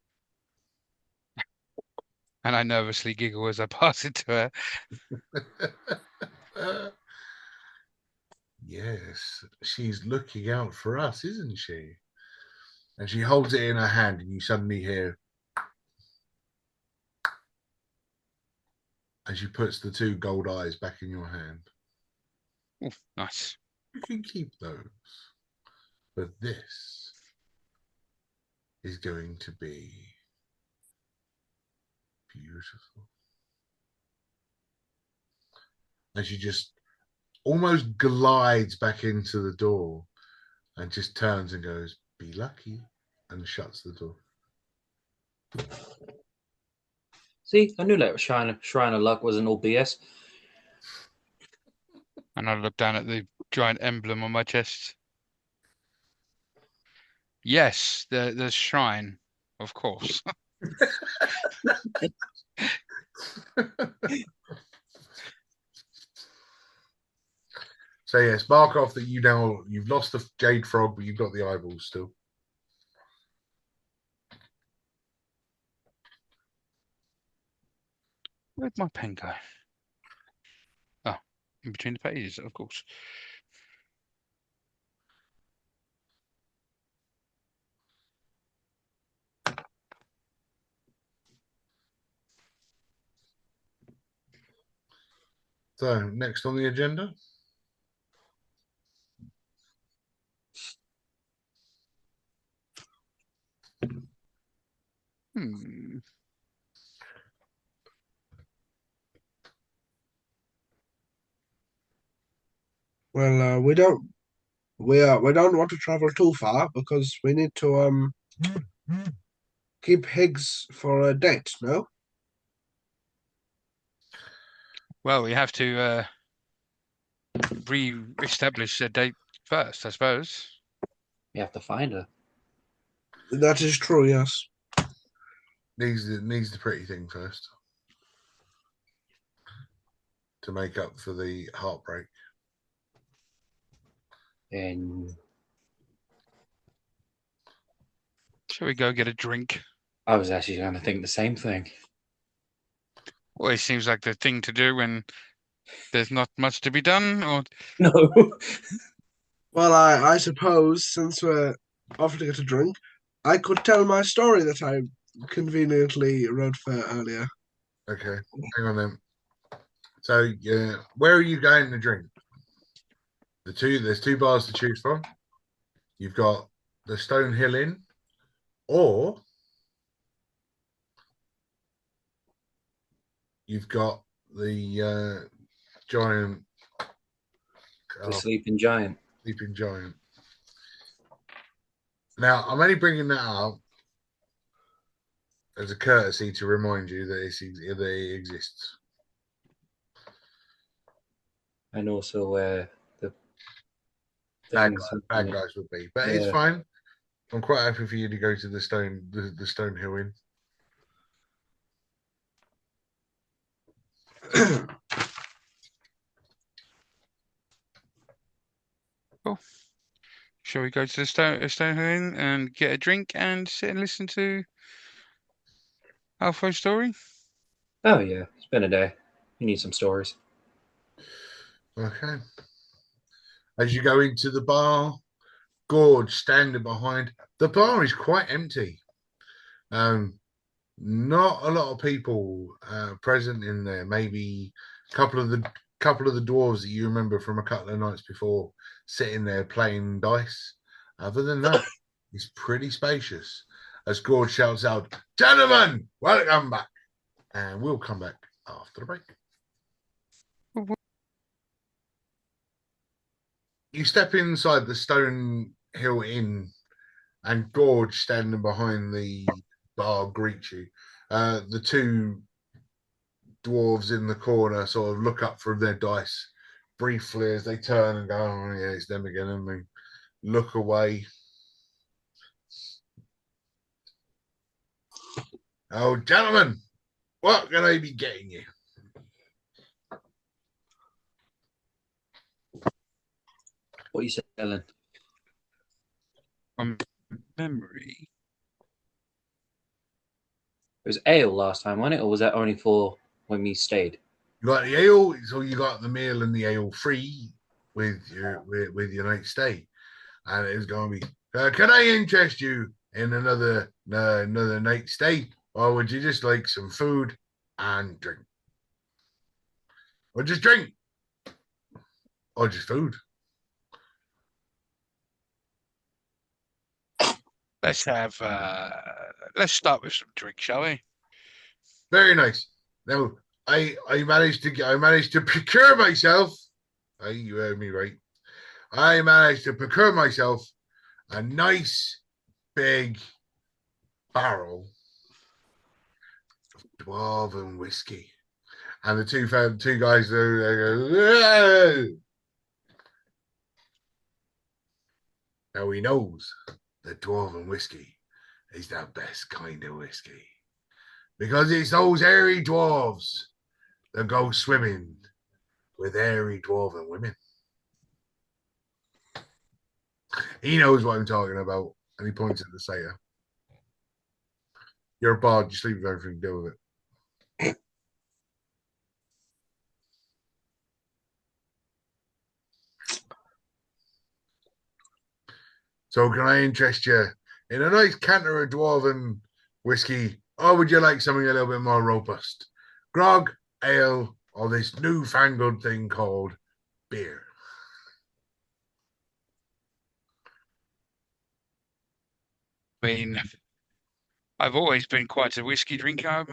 And I nervously giggle as I pass it to her. Yes, she's looking out for us, isn't she? And she holds it in her hand, and you suddenly hear as she puts the 2 gold eyes back in your hand. Ooh, nice. You can keep those, but this is going to be beautiful. And she just almost glides back into the door and just turns and goes, be lucky, and shuts the door. See, I knew that Shrine of Luck wasn't all BS. And I look down at the giant emblem on my chest. Yes, the shrine, of course. So yes, mark off that you've lost the jade frog, but you've got the eyeballs still. Where'd my pen go? Oh, in between the pages, of course. So, next on the agenda. Hmm. Well, we don't want to travel too far because we need to keep Higgs for a date. No. Well, we have to re-establish a date first, I suppose. You have to find her. That is true, yes. Needs the pretty thing first to make up for the heartbreak. And Shall we go get a drink? I was actually going to think the same thing. Well, it seems like the thing to do when there's not much to be done, or No. Well, I suppose since we're off to get a drink, I could tell my story that I conveniently wrote for earlier. Okay, hang on then. So, where are you going to drink? There's two bars to choose from. You've got the Stonehill Inn, or you've got the giant The sleeping giant. sleeping giant. Now, I'm only bringing that up as a courtesy to remind you that it exists. And also where the Bad things. guys would be, but it's Yeah. fine. I'm quite happy for you to go to the Stonehill Inn. shall we go to the Stone and get a drink and sit and listen to Alfo's story? Oh, yeah. It's been a day. You need some stories. Okay. As you go into the bar, Gorge standing behind. The bar is quite empty. Not a lot of people present in there. Maybe a couple of the dwarves that you remember from a couple of nights before sitting there playing dice. Other than that, it's pretty spacious. As Gorge shouts out, "Gentlemen, welcome back!" And we'll come back after the break. You step inside the Stonehill Inn, and Gorge standing behind the bar greets you. The two dwarves in the corner sort of look up from their dice briefly as they turn and go, "Oh, yeah, it's them again," and they look away. "Oh, gentlemen, what can I be getting you?" What are you selling? From memory. It was ale last time, wasn't it? Or was that only for when we stayed? You got the ale, so you got the meal and the ale free with your night's stay, and it was going to be. Can I interest you in another night's stay, or would you just like some food and drink, or just drink, or just food? Let's start with some drink, shall we? Very nice. Now, I managed to procure myself. You heard me right. I managed to procure myself a nice big barrel of dwarven whiskey, and the two guys they go, "Whoa!" Now he knows that dwarven whiskey is the best kind of whiskey because it's those hairy dwarves that go swimming with hairy dwarven women. He knows what I'm talking about, and he points at the satyr. You're a bard, you sleep with everything to do with it. So can I interest you in a nice canter of dwarven whiskey, or would you like something a little bit more robust? Grog, ale, of this newfangled thing called beer. I mean, I've always been quite a whiskey drinker.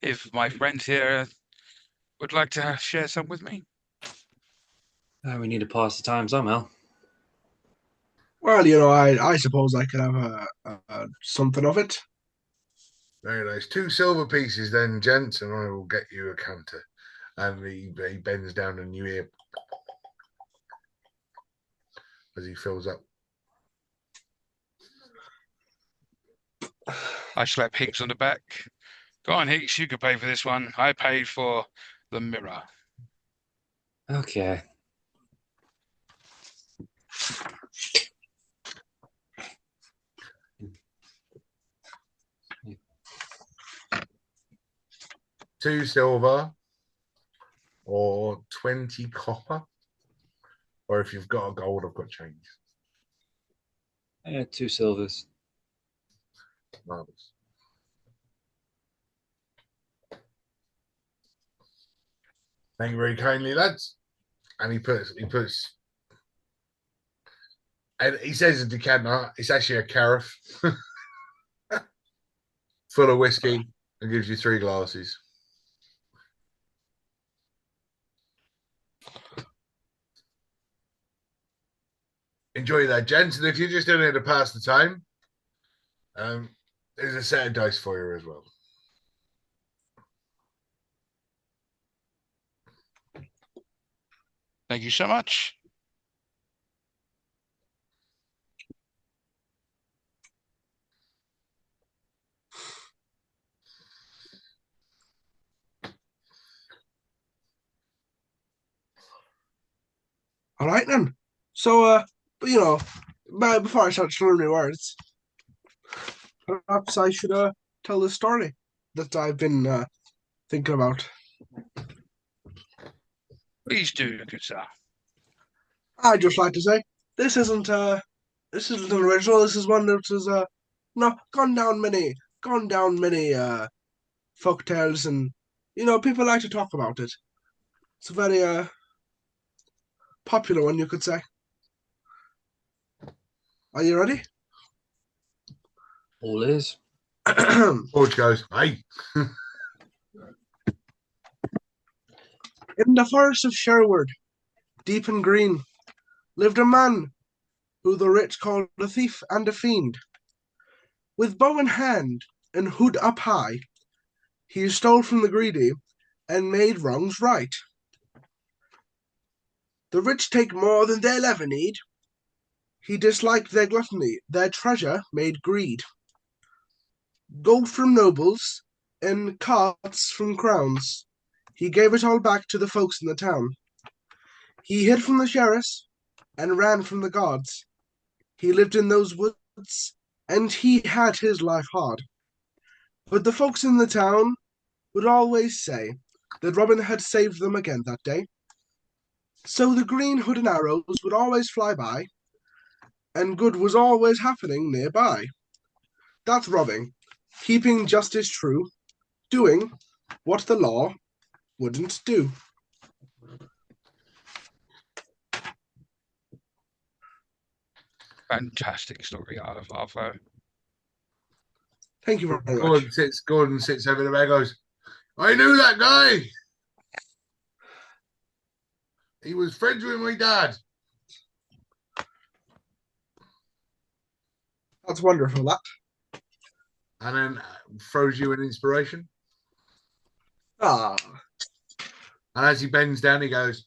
If my friends here would like to share some with me. We need to pass the time somehow. Well, I suppose I could have something of it. Very nice. 2 silver pieces, then, gents, and I will get you a canter. And he bends down, and you hear as he fills up. I slap Hicks on the back. Go on, Hicks, you could pay for this one. I paid for the mirror. Okay. Two silver or 20 copper. Or if you've got a gold, I've got change. 2 silvers. Marvelous. Thank you very kindly, lads. And he puts, and he says a decanter. It's actually a carafe full of whiskey, and gives you 3 glasses. Enjoy that, gents. And if you're just doing it to pass the time, there's a set of dice for you as well. Thank you so much. All right then. So, before I start slurring my words, perhaps I should tell the story that I've been thinking about. Please do, good sir. I'd just like to say this isn't an original. This is one that has gone down many folk tales, and people like to talk about it. It's a very popular one, you could say. Are you ready? All is. George goes, hey. In the forest of Sherwood, deep and green, lived a man who the rich called a thief and a fiend. With bow in hand and hood up high, he stole from the greedy and made wrongs right. The rich take more than they'll ever need. He disliked their gluttony, their treasure made greed. Gold from nobles and carts from crowns, he gave it all back to the folks in the town. He hid from the sheriffs and ran from the guards. He lived in those woods, and he had his life hard. But the folks in the town would always say that Robin had saved them again that day. So the green hood and arrows would always fly by, and good was always happening nearby. That's Robin, keeping justice true, doing what the law wouldn't do. Fantastic story, Arthur. Thank you very much. Gordon sits over the bag, goes, I knew that guy. He was friends with my dad. That's wonderful, that. And then throws you an inspiration. Ah. And as he bends down, he goes,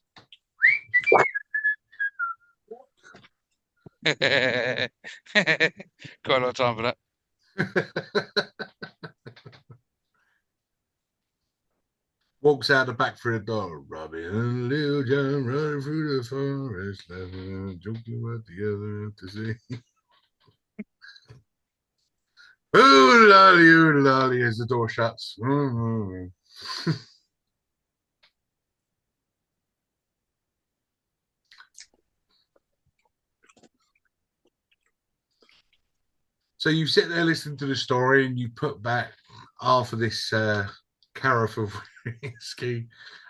Quite a lot of time for that. walks out the back through the door. Robbie and Lil John running through the forest, laughing and joking what the other to see. Ooh lolly, as the door shuts. So you sit there listening to the story, and you put back half of this carafe of whiskey,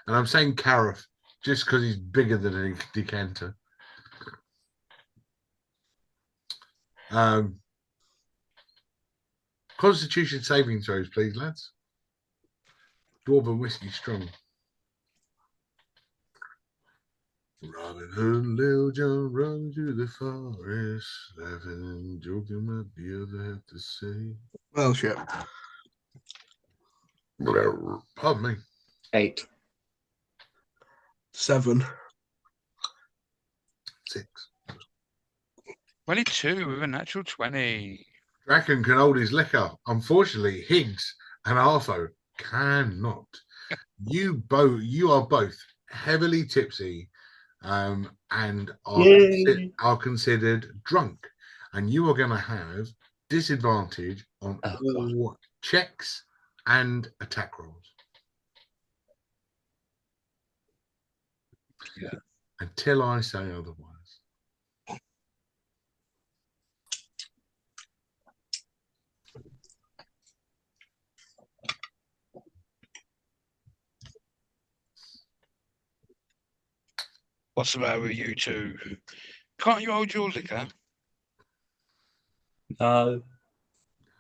And I'm saying carafe just because he's bigger than a decanter. Constitution saving throws, please, lads. Dwarven whiskey strong. Robin Hood and Little John run through the forest, laughing and joking what the other have to say. Well, shit. Pardon me. 8. 7. 6. 22 with a natural 20. Draken can hold his liquor. Unfortunately, Higgs and Arthur cannot. You are both heavily tipsy, and are considered drunk, and you are going to have disadvantage on all checks and attack rolls. Yeah. Until I say otherwise. What's the matter with you two? Can't you hold your liquor? No.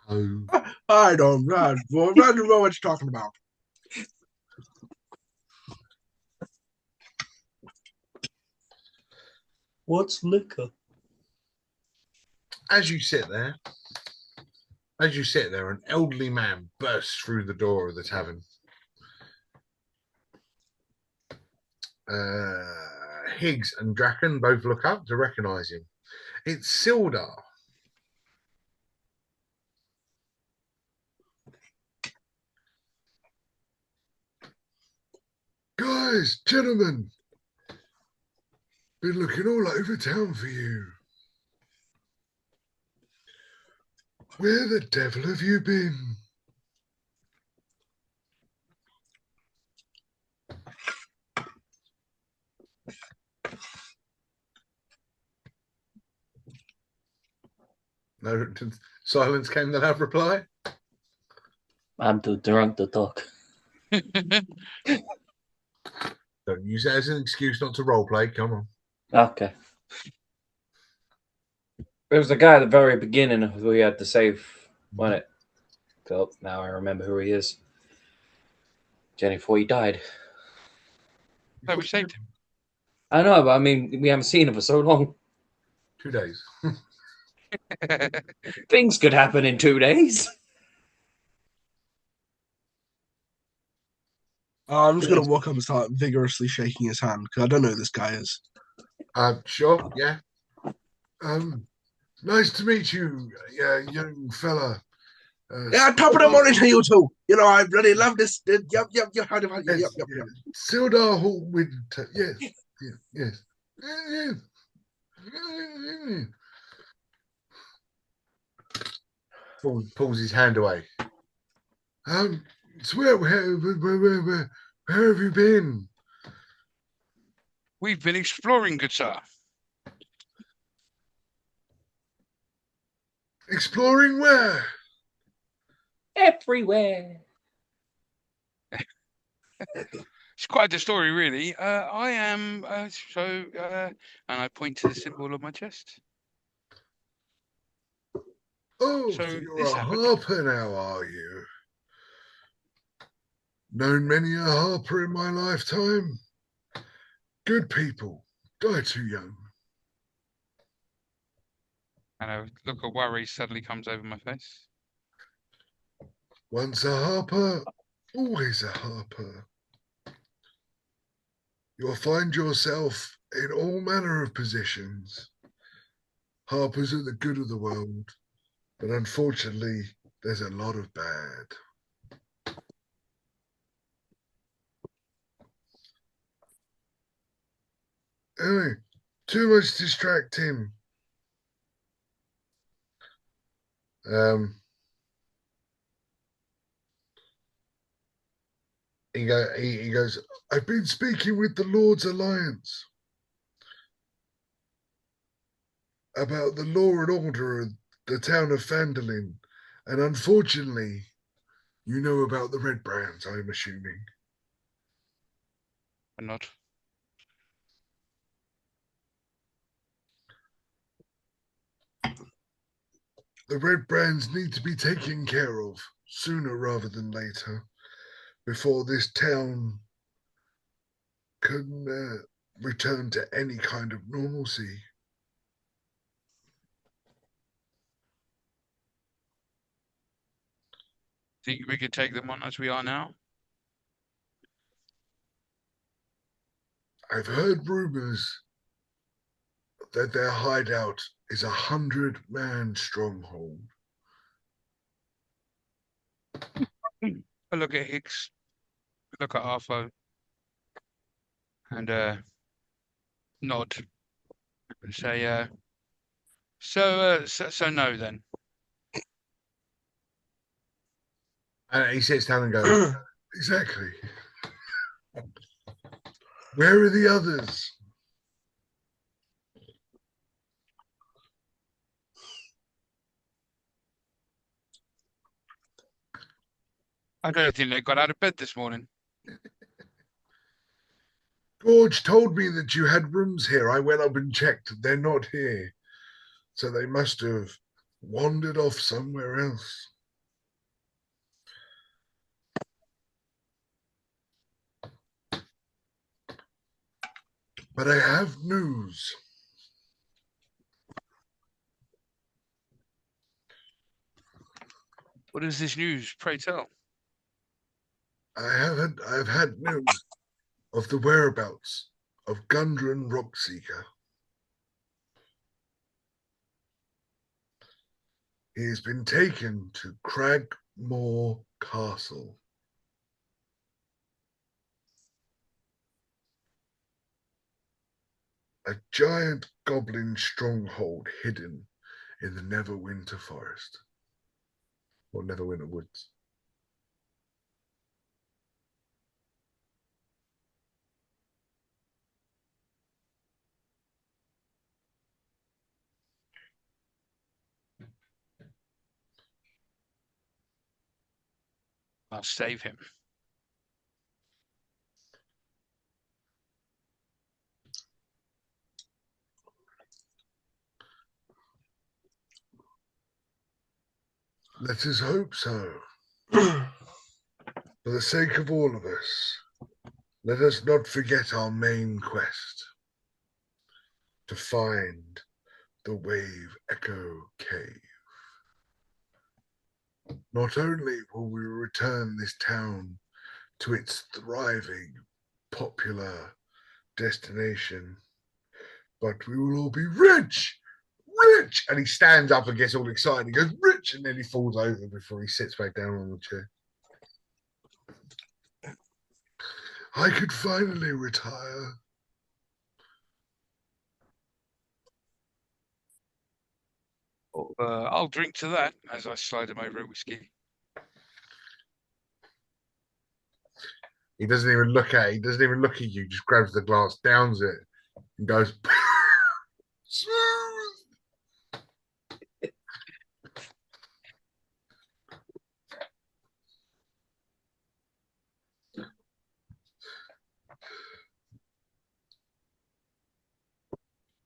Oh, I don't know what you're talking about. What's liquor? as you sit there, an elderly man bursts through the door of the tavern. Higgs and Draken both look up to recognize him. It's Sildar. Guys, gentlemen, been looking all over town for you. Where the devil have you been? No silence came without reply. I'm too drunk to talk. Don't use it as an excuse not to roleplay. Come on. Okay. It was the guy at the very beginning who we had to save, wasn't it? So now I remember who he is. Jenny, before he died. No, we saved him. I know, but I mean, we haven't seen him for so long. 2 days. Things could happen in 2 days. I'm just going to walk up and start vigorously shaking his hand because I don't know who this guy is. Sure, yeah. Nice to meet you, young fella. Yeah, top of the morning to you two. You know, I really love this. Yep. Sildar Hallwinter. Yes. Pulls his hand away. So where have you been? We've been exploring, good sir. Exploring where? Everywhere. It's quite a story, really. I am and I point to the symbol on my chest. Oh, So so you're this a happened. harper now, are you? Known many a harper in my lifetime. Good people, die too young. And a look of worry suddenly comes over my face. Once a harper, always a harper. You'll find yourself in all manner of positions. Harpers are the good of the world, but unfortunately, there's a lot of bad. Anyway, too much distracting. He goes, I've been speaking with the Lord's Alliance about the law and order of the town of Phandelver, and unfortunately, you know about the red brands, I'm assuming. a nod. The red brands need to be taken care of sooner rather than later, before this town can return to any kind of normalcy. Think we could take them on as we are now? I've heard rumors that their hideout is 100-man stronghold. I look at Hicks, look at Arthur, and nod and say, so no then. And he sits down and goes, exactly. Where are the others? I don't think they got out of bed this morning. George told me that you had rooms here. I went up and checked. They're not here. So they must have wandered off somewhere else. But I have news. What is this news? Pray tell. I've had news of the whereabouts of Gundren Rockseeker. He has been taken to Cragmore Castle. A giant goblin stronghold hidden in the Neverwinter Forest. Or Neverwinter Woods. I'll save him. Let us hope so. For the sake of all of us, let us not forget our main quest. To find the Wave Echo Cave. Not only will we return this town to its thriving, popular destination, but we will all be rich! Rich! And he stands up and gets all excited. He goes, rich! And then he falls over before he sits back down on the chair. I could finally retire. I'll drink to that as I slide him over a whiskey. He doesn't even look at it. He doesn't even look at you. Just grabs the glass, downs it, and goes, smooth.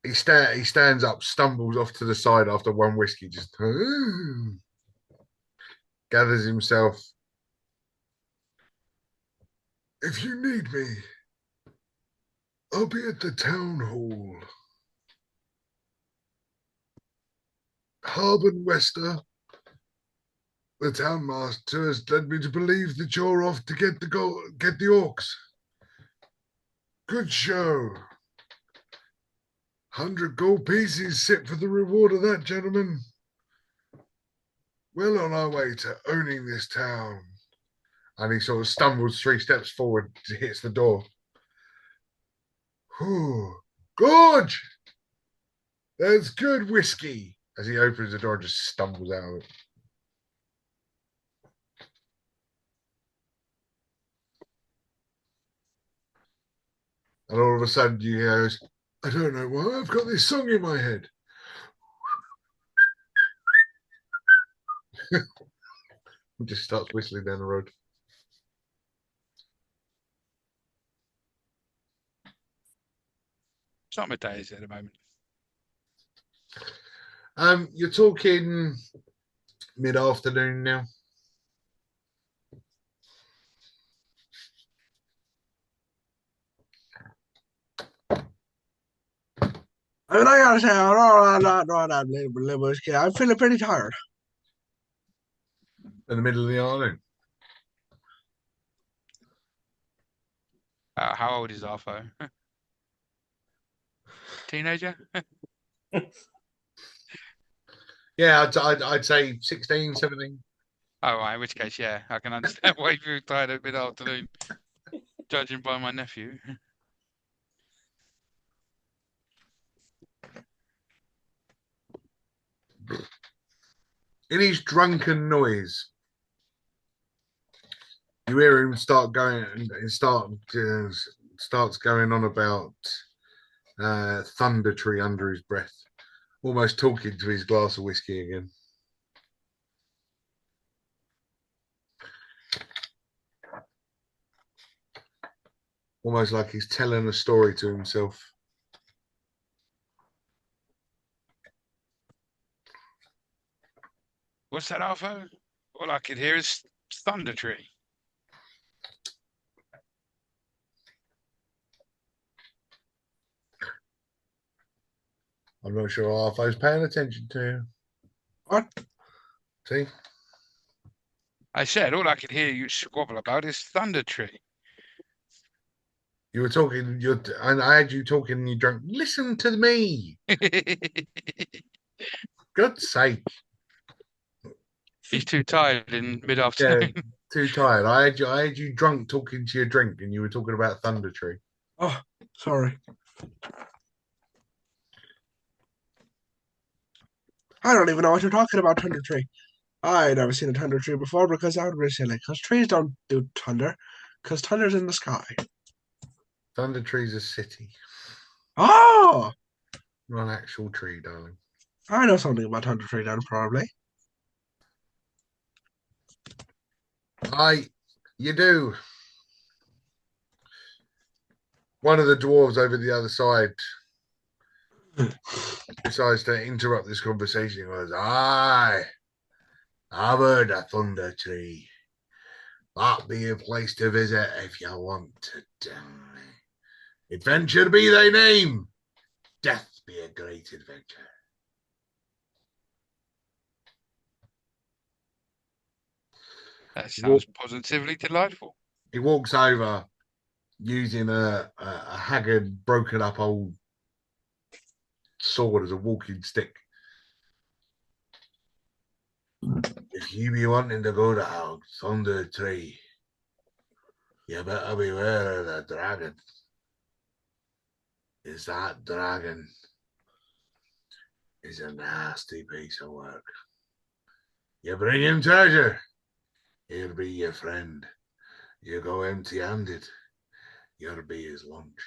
He stands up, stumbles off to the side after one whiskey, just gathers himself. If you need me, I'll be at the town hall. Harbin Wester, the town master, has led me to believe that you're off to get the orcs. Good show. 100 gold pieces set for the reward of that, gentlemen. Well on our way to owning this town. And he sort of stumbles 3 steps forward, hits the door. Whew. Gorge! There's good whiskey. As he opens the door and just stumbles out of it. And all of a sudden he goes, I don't know why, I've got this song in my head. He just starts whistling down the road. time of day is it at the moment? You're talking mid-afternoon now. I mean, I gotta say, I'm feeling pretty tired. In the middle of the afternoon. How old is Arthur? Teenager? Yeah, I'd say 16, 17. Oh, right, in which case, yeah, I can understand why you're tired at mid-afternoon, judging by my nephew. In his drunken noise, you hear him start going and starts going on about Thunder Tree under his breath, almost talking to his glass of whiskey again. Almost like he's telling a story to himself. What's that, Arthur? All I could hear is Thunder Tree. I'm not sure Arfo's paying attention to you. What? See? I said all I could hear you squabble about is Thunder Tree. You were talking, and I had you talking and you drunk. Listen to me. God's sake. He's too tired in Yeah, mid-afternoon. too tired. I had you drunk talking to your drink and you were talking about Thunder Tree. Oh, sorry. I don't even know what you're talking about, Thunder Tree. I never seen a thunder tree before because that would be silly. Because trees don't do thunder. Because thunder's in the sky. Thunder Tree's a city, Oh! not an actual tree, darling. I know something about Thunder Tree then, probably. You do. One of the dwarves over the other side decides to interrupt this conversation. He goes, I've heard of Thunder Tree. That'd be a place to visit if you want to die. Adventure be thy name. Death be a great adventure. That sounds positively delightful. He walks over using a haggard, broken up old sword as a walking stick. If you be wanting to go to Thunder Tree, you better beware of the dragon. That dragon is a nasty piece of work. You bring him treasure, he'll be your friend. You go empty-handed, you'll be his lunch.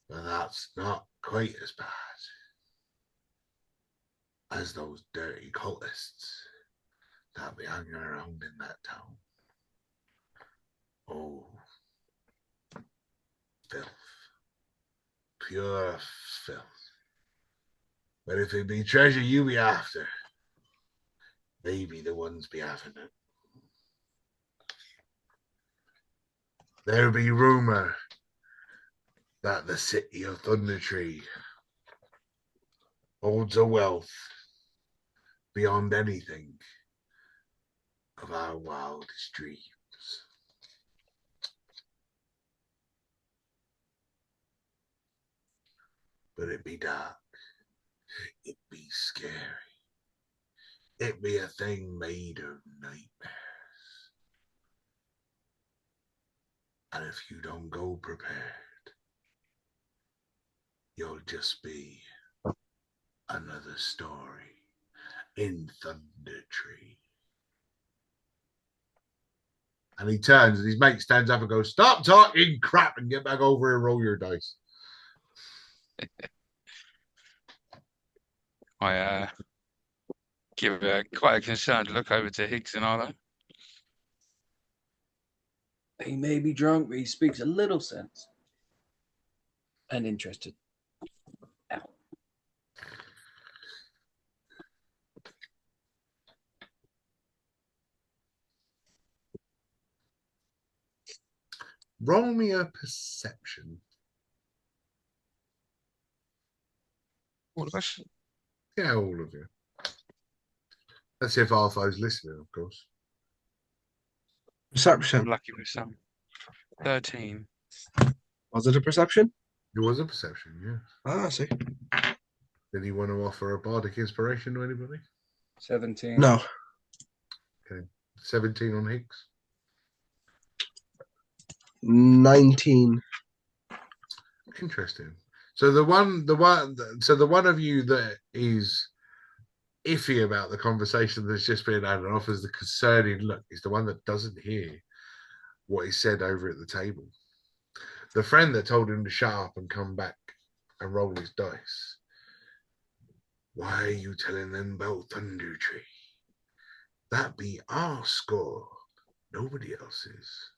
But that's not quite as bad as those dirty cultists that be hanging around in that town. Oh, filth. Pure filth. But if it be treasure you be after, they be the ones be having it. There be rumour that the city of Thunder Tree holds a wealth beyond anything of our wildest dreams. But it be dark. It be scary. It be a thing made of nightmares. And if you don't go prepared, you'll just be another story in Thunder Tree. And he turns and his mate stands up and goes, Stop talking crap and get back over here and roll your dice. I give quite a concerned look over to Higgs and Arlo. He may be drunk, but he speaks a little sense. and interested. Ow. Roll me a perception. All of us. Yeah, all of you. Let's see if Artho's listening, of course. Perception. Lucky with some. 13. Was it a perception? It was a perception, yeah. Ah, I see. Did he want to offer a bardic inspiration to anybody? 17. No. Okay. 17 on Higgs. 19. Interesting. So the one of you that is iffy about the conversation that's just been had and offers the concerning look is the one that doesn't hear what is said over at the table. The friend that told him to shut up and come back and roll his dice. Why are you telling them about Thunder Tree? That be our score, nobody else's.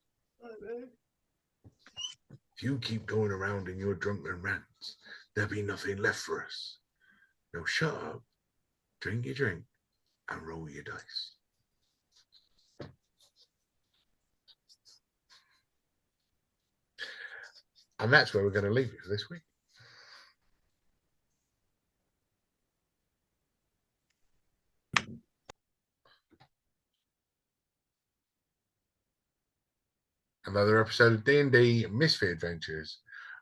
If you keep going around in your drunken rants, there'll be nothing left for us. Now shut up, drink your drink, and roll your dice. And that's where we're going to leave it for this week. Another episode of D&D Misfit Adventures,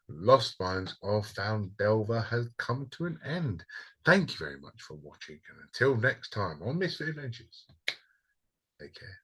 Lost Mines of Phandelver has come to an end. Thank you very much for watching, and until next time on Misfit Adventures, take care.